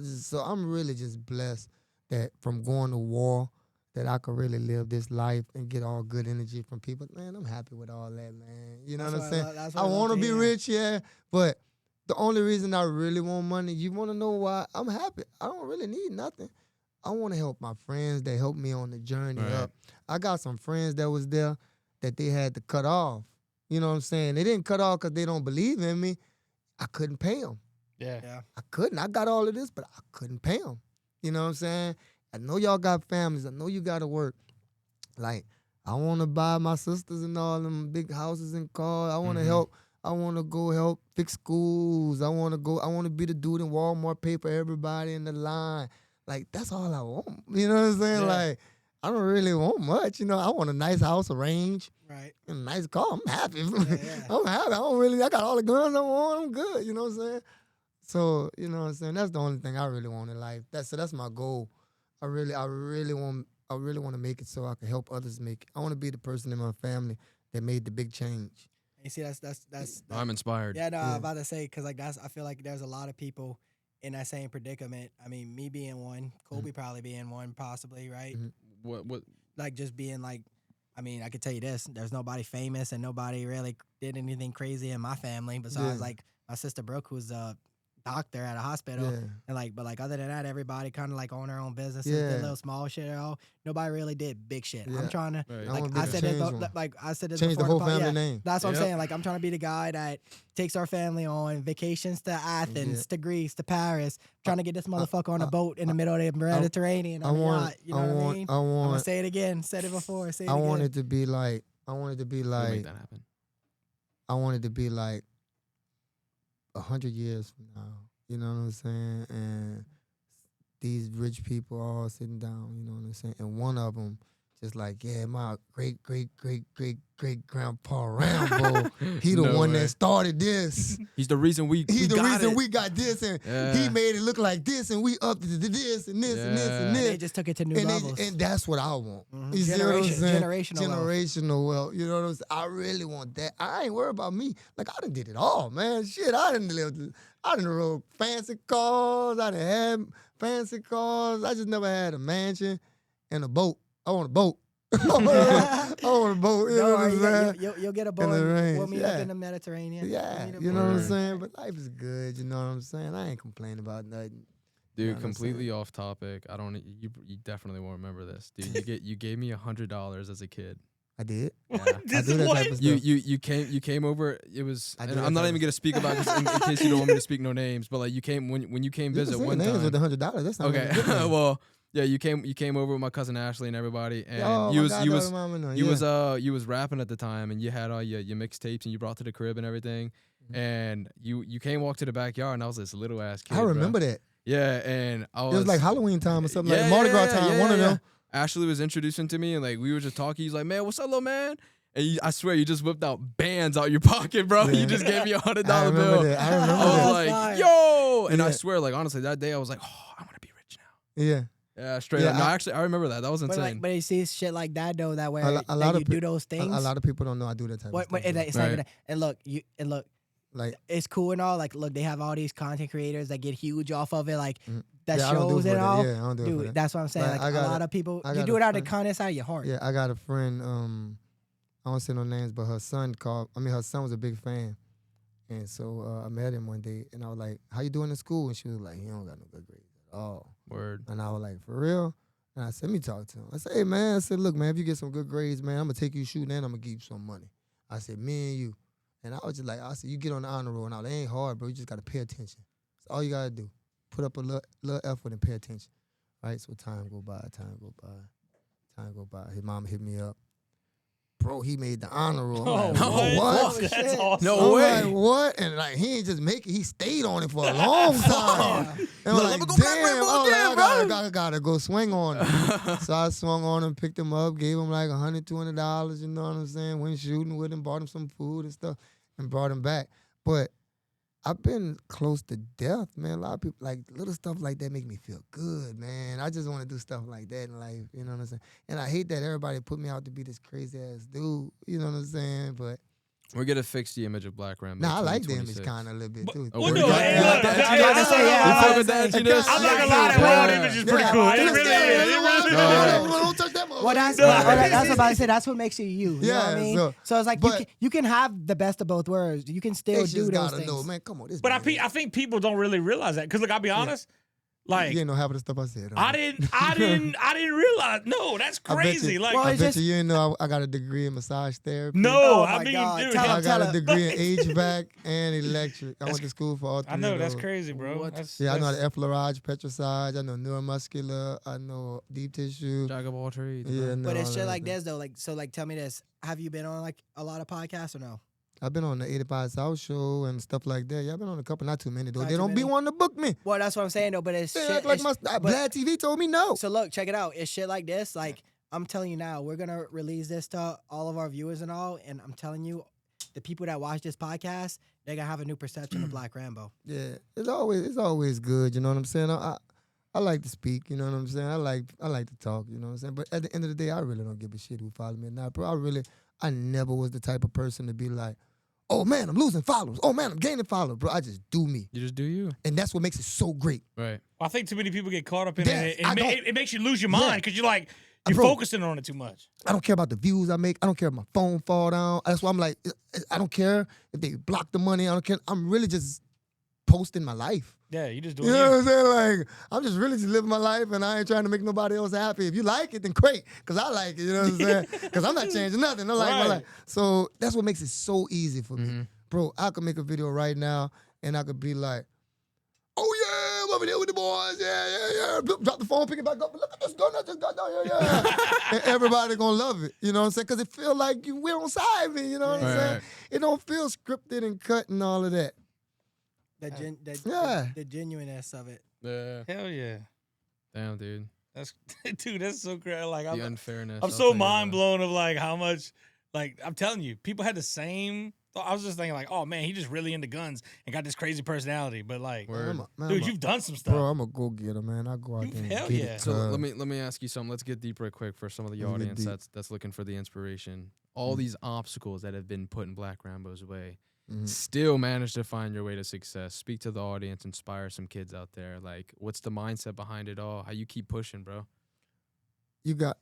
So I'm really just blessed that from going to war, that I could really live this life and get all good energy from people. Man, I'm happy with all that, man. You know what I'm saying? I want to be rich, yeah, but the only reason I really want money, you want to know why? I'm happy. I don't really need nothing. I want to help my friends that helped me on the journey Right. up. I got some friends that was there that they had to cut off. You know what I'm saying? They didn't cut off because they don't believe in me. I couldn't pay them. Yeah. I couldn't. I got all of this, but I couldn't pay them. You know what I'm saying? I know y'all got families. I know you got to work. Like, I want to buy my sisters and all them big houses and cars. I want to help. I want to go help fix schools. I want to be the dude in Walmart, pay for everybody in the line. Like, that's all I want. You know what I'm saying? Yeah. Like, I don't really want much. You know, I want a nice house, a range, Right. and a nice car. I'm happy. Yeah. I'm happy. I got all the guns I want. I'm good. You know what I'm saying? So, you know what I'm saying? That's the only thing I really want in life. That's my goal. I really want to make it so I can help others make it. I want to be the person in my family that made the big change. You see, that's I'm inspired. yeah, no, I Yeah. was about to say, because like I feel like there's a lot of people in that same predicament. I mean, me being one, Kobe probably being one, possibly, right? Mhm. What? Like just being like, I mean, I could tell you this: there's nobody famous and nobody really did anything crazy in my family besides Yeah. like my sister Brooke, who's a doctor at a hospital, Yeah. and like, but like other than that, everybody kind of like own their own businesses, Yeah. did little small shit. Nobody really did big shit. Yeah. I'm trying to, Right. I like wanna be I the said, change this, one. like I said this Change the before whole pod- family yeah. name. That's what Yep. I'm saying. Like, I'm trying to be the guy that takes our family on vacations to Athens, to Greece, to Paris, trying to get this motherfucker on a boat in the middle of the Mediterranean on a yacht. You know what I mean? I'm gonna say it again. Said it before. Say it I again. want it to be like, We'll make that happen. I want it to be like 100 years from now. You know what I'm saying? And these rich people all sitting down, you know what I'm saying? And one of them just like, yeah, my great grandpa Rambo, he the No one way. that started this. He's the reason we He's the got reason it. we got this, and Yeah. he made it look like this, and we upped it to this and this and this and Yeah. this. They just took it to new levels. And that's what I want. Mhm. You see what I'm saying? Generational wealth. Generational wealth. You know what I'm saying? I really want that. I ain't worried about me. Like, I done did it all, man. Shit, I done rode fancy cars. I done had fancy cars. I just never had a mansion and a boat. I want a boat. I want a boat. You know Don't what I'm worry, saying? you'll get a In boat. the We'll range, meet up yeah. in the Mediterranean. Yeah, Meet up you know what I'm Word. saying? But life is good, you know what I'm saying? I ain't complaining about nothing. Dude, know what I'm completely saying? off topic. I don't. You definitely won't remember this, dude. You gave me $100 as a kid. I did. Yeah. I This do is that what? type of stuff. You came over. It was. I do And that I'm not type even of gonna speak about this in case you don't want me to speak no names. But like you came when you came You can visit say one names time. with $100. That's not Okay. even a good name. Well, yeah, you came over with my cousin Ashley and everybody, and Oh, you my was God, you that was mama know, you yeah. was you was rapping at the time, and you had all your mixtapes, and you brought to the crib and everything, and you came walk to the backyard, and I was this little ass kid. I remember bro. that. Yeah, and I It was like Halloween time or something, yeah, like Mardi Gras yeah, time. yeah, One of yeah. them. Ashley was introducing to me, and like we were just talking. He's like, "Man, what's up, little man?" And I swear, you just whipped out bands out your pocket, bro. Yeah. You just gave me $100 I remember bill. that. I remember I was that. That's like, fire. "Yo!" And I Yeah. swear, like honestly, that day I was like, "Oh, I want to be rich now." Yeah. Yeah, straight Yeah, up. No, actually, I remember that. That was But insane. like, but you see shit like that though, that where A lot that of you pe- do those things. A lot of people don't know I do that type of What, stuff. it's bro. not even Right. that. And look, Like, it's cool and all. Like, look, they have all these content creators that get huge off of it, like that yeah, I don't do shows it for and that. all. Yeah, I don't do it for Dude, that. that's what I'm saying. Like, Like, I a got lot a- of people, I you got do a it out of the friend- kindness out of your heart. Yeah, I got a friend. I won't say no names, but her son her son was a big fan, and so I met him one day, and I was like, "How you doing in school?" And she was like, "He don't got no good grades at all." Word. And I was like, "For real?" And I said, "Let me talk to him." I said, "Hey man," I said, "Look man, if you get some good grades, man, I'm gonna take you shooting and I'm gonna give you some money." I said, "Me and you." And I was just like, I said, "You get on the honor roll," and I was like, "It ain't hard, bro. You just gotta pay attention. That's all you gotta do. Put up a little effort and pay attention." Right? So time go by. His mom hit me up. Bro, he made the honor roll. I'm like, Oh, what? That's shit. awesome. No I'm way. like, what? And like, he ain't just make it. He stayed on it for a long time. And I'm Look, like, let me go damn. Black Rambo I was again, like, I gotta go swing on him. So I swung on him, picked him up, gave him like $100, $200. You know what I'm saying? Went shooting with him, bought him some food and stuff, and brought him back. But I've been close to death, man. A lot of people, like, little stuff like that make me feel good, man. I just want to do stuff like that in life, you know what I'm saying? And I hate that everybody put me out to be this crazy-ass dude, you know what I'm saying? But, We're gonna fix the image of Black Rambo. nah, I like the image 2026. kind of a little bit, too. Oh, Well, word. no, You hey, like look, that? I- You I- like I- that? I- You fuck with that? You know, I'm not gonna lie, that wild image is pretty cool. It really is. It really Yeah, is. don't touch that Well, that's No. that's what I said. That's what makes you you. You know what I Yeah, mean? So it's like but- you can have the best of both worlds. You can still They do just those gotta things. know, man, come on. This But I man, think people don't really realize that. Because look, I'll be honest. Like, you didn't know half of the stuff I said. I didn't realize. No, that's I bet crazy. you- Like, Well, I it's bet just- you didn't know I got a degree in massage therapy. no, Oh I my mean, God. dude, Tell I him, got a tell him. degree in HVAC and electric. I went to school for all three I know of that's those. crazy, bro. What? Yeah, I know how that's- to effleurage, petricide. I know neuromuscular. I know deep tissue. Jack of all trades. Yeah, bro. I know But it's all shit that like stuff. this though. Like so, like tell me this: have you been on like a lot of podcasts or no? I've been on the 85 South show and stuff like that. Yeah, I've been on a couple, not too many though. Not They too don't be many? wanting to book me. Well, that's what I'm saying though. But it's They shit. act like it's- my but- Vlad TV told me no. So look, check it out. It's shit like this. Like I'm telling you now, we're gonna release this to all of our viewers and all. And I'm telling you, the people that watch this podcast, they're gonna have a new perception of Black Rambo. Yeah, it's always good. You know what I'm saying? I like to speak. You know what I'm saying? I like to talk. You know what I'm saying? But at the end of the day, I really don't give a shit who follow me or not, bro. I never was the type of person to be like, oh man, I'm losing followers. Oh man, I'm gaining followers, bro. I just do me, You just do you. and that's what makes it so great. Right. I think too many people get caught up in Yes, it. I And don't- it makes you lose your Yeah. mind because you're Bro. focusing on it too much. I don't care about the views I make. I don't care if my phone fall down. That's why I'm like, I don't care if they block the money. I don't care. I'm really just posting my life. Yeah, you just do You it. know what I'm saying? Like, I'm just really just living my life, and I ain't trying to make nobody else happy. If you like it, then great, because I like it. You know what I'm saying? Because I'm not changing nothing. I like my Right. life. So that's what makes it so easy for me. Mhm. Bro, I could make a video right now, and I could be like, oh yeah, I'm over there with the boys. Yeah. Drop the phone, pick it back up. Look at this gun I just got down here. Yeah. And everybody gonna love it. You know what I'm saying? Because it feel like we're on side me. You know what I'm Right, saying? right. It don't feel scripted and cut and all of that. The genuineness of it. Yeah. Hell yeah. Damn, dude. That's dude, that's so crazy. Like The I'm unfairness. I'm I'll so tell you, mind bro. blown of like how much like I'm telling you, people had the same thought. I was just thinking like, oh man, he just really into guns and got this crazy personality. But like, Word. dude, you've done some stuff. Bro, I'm a go-getter, man. I go out You- there and hell get yeah. it. So cuz. let me ask you something. Let's get deep right quick for some of the Let's get audience deep. that's looking for the inspiration. All these obstacles that have been put in Black Rambo's way, still managed to find your way to success. Speak to the audience, inspire some kids out there. Like, what's the mindset behind it all? How you keep pushing, bro? You got,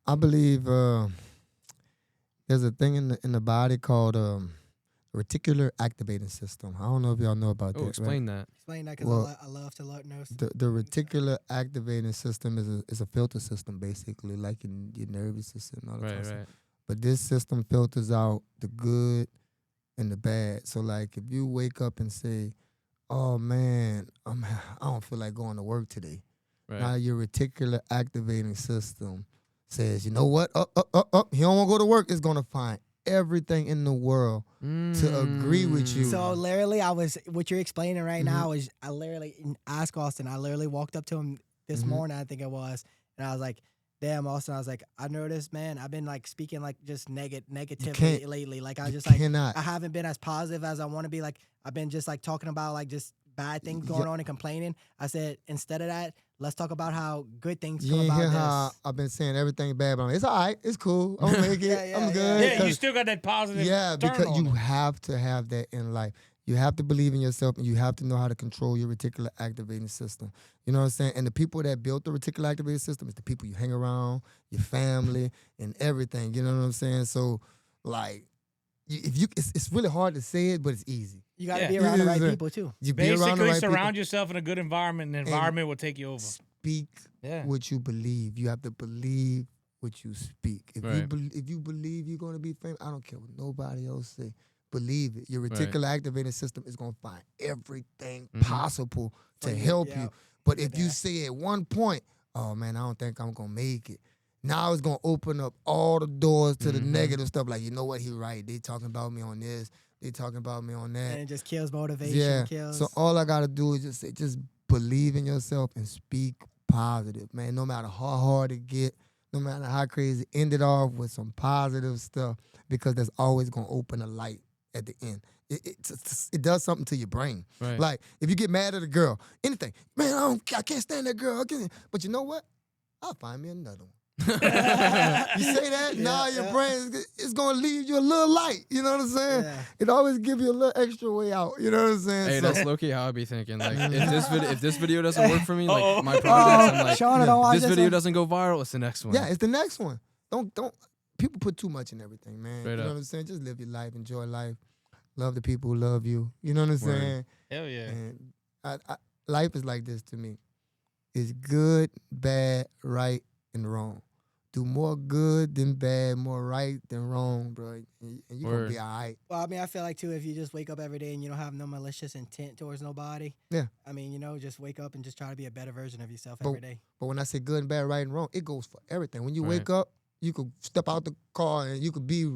I believe there's a thing in the body called reticular activating system. I don't know if y'all know about that. Oh, right? explain that. Explain that because Well, I love to know. The reticular activating system is a filter system, basically, like in your nervous system and all that kind Right, of stuff. right. But this system filters out the good and the bad. So, like, if you wake up and say, oh, man, I don't feel like going to work today. Right. Now your reticular activating system says, you know what? He don't want to go to work. It's going to find everything in the world to agree with you. So literally, what you're explaining right now is I literally asked Austin. I literally walked up to him this morning, I think it was, and I was like, "Damn, Austin." I was like, "I noticed, man. I've been like speaking like just negativity can't- lately. Like I you just like cannot. I haven't been as positive as I want to be. Like I've been just like talking about like just bad things Yeah. going on and complaining. I said instead of that, let's talk about how good things You come ain't about hear this. how I've been saying everything bad, but it's all right. It's cool. I'm gonna make it. Yeah, yeah, I'm yeah. good. Yeah, you 'Cause- still got that positive. yeah, turn because on you it. have to have that in life. You have to believe in yourself, and you have to know how to control your reticular activating system. You know what I'm saying? And the people that built the reticular activating system is the people you hang around, your family, and everything. You know what I'm saying? So, like, it's really hard to say it, but it's easy. You got to Yeah. be around the right Yeah. people too. You be around the Basically, right surround people. yourself in a good environment, and the environment will take you over. Speak Yeah. what you believe. You have to believe what you speak. If Right. if you believe you're gonna be famous, I don't care what nobody else say. Believe it. Your reticular activating system is gonna find everything possible to For you, help yeah, you. But get if you there. say at one point, "Oh man, I don't think I'm gonna make it," now it's gonna open up all the doors to the negative stuff. Like, you know what? He right. They talking about me on this. They talking about me on that. And it just kills motivation. Yeah. Kills. So all I gotta do is just say, just believe in yourself and speak positive, man. No matter how hard it get, no matter how crazy, end it off with some positive stuff, because that's always gonna open a light at the end. It does something to your brain. Right. Like if you get mad at a girl, anything, man, I can't stand that girl. But you know what? I'll find me another one. You say that, now your brain is gonna leave you a little light. You know what I'm saying? Yeah. It always give you a little extra way out. You know what I'm saying? Hey, So- that's low-key how I be thinking. Like, if this video doesn't work for me, like Uh-oh. my projects, I'm like, Sean, don't watch this video one. doesn't go viral, it's the next one. yeah, it's the next one. Don't people put too much in everything, man. Straight you know up. what I'm saying? Just live your life, enjoy life, love the people who love you. You know what I'm Word. saying? Hell yeah. And life is like this to me. It's good, bad, right, and wrong. Do more good than bad, more right than wrong, bro. And you're gonna Word. be all right. Well, I mean, I feel like too, if you just wake up every day and you don't have no malicious intent towards nobody. Yeah. I mean, just wake up and just try to be a better version of yourself But- every day. But when I say good and bad, right and wrong, it goes for everything. When you Right. wake up, you could step out the car and you could be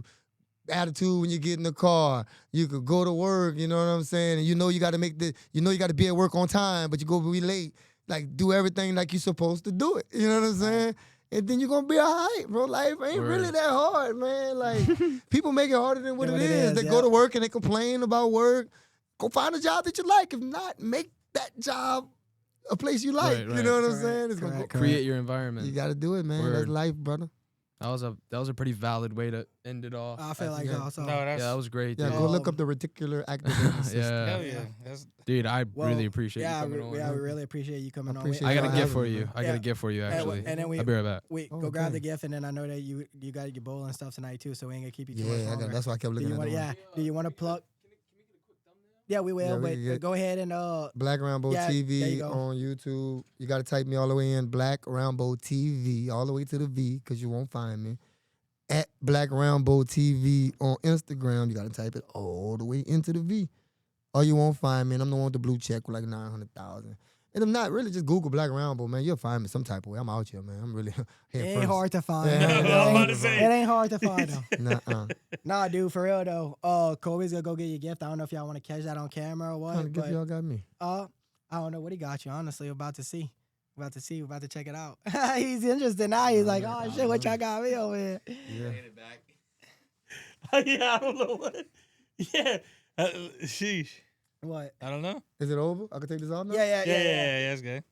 attitude when you get in the car. You could go to work, you know what I'm saying? And you know you got to be at work on time, but you go be late. Like, do everything like you're supposed to do it. You know what I'm saying? And then you're going to be all right, bro. Life ain't really Word. that hard, man. Like, people make it harder than what Than it what it is. is, They yeah. go to work and they complain about work. Go find a job that you like. If not, make that job a place you like. Right, You right. know what I'm Correct, saying? It's gonna go. correct. Create your environment. You got to do it, man. That's Word. life, brother. That was a pretty valid way to end it off. I feel like yeah. so. Also, No, that's Yeah, that was great, Yeah, dude. go look Um, up the reticular activating system. Yeah. hell yeah. That's Dude, I Well, really appreciate yeah, you coming on. we really appreciate you coming on. Appreciate I got a y'all gift having for me, you. man. I got a gift for you, actually. And then we I'll be right back. go Oh, grab okay. the gift, and then I know that you got your bowl and stuff tonight too, so we ain't gonna keep you too much Yeah, longer. that's why I kept Do looking you at want? it. Yeah. Do you want to plug? Yeah, we will. Yeah, we but can get- go ahead and Black Rambo Yeah, there you TV go. on YouTube. You got to type me all the way in, Black Rambo TV, all the way to the V, because you won't find me. At Black Rambo TV on Instagram, you got to type it all the way into the V, or you won't find me. And I'm the one with the blue check with like 900,000. And if not, really just Google Black Rambo, man. You'll find me some type of way. I'm out here, man. I'm really it here ain't first. hard to find. Yeah, It I was about ain't- to say. It ain't hard to find though. Nuh-uh. Nah, dude, for real though. Kobe's gonna go get your gift. I don't know if y'all want to catch that on camera or What kind what. of gift But y'all got me? I don't know what he got you. Honestly, we're about to see. We're about to check it out. He's interested now. He's like, oh shit, what y'all got me over here? Yeah. yeah, I don't know what. Yeah. Sheesh. What? I don't know. Is it over? I can take this off now? Yeah. Yeah, that's good.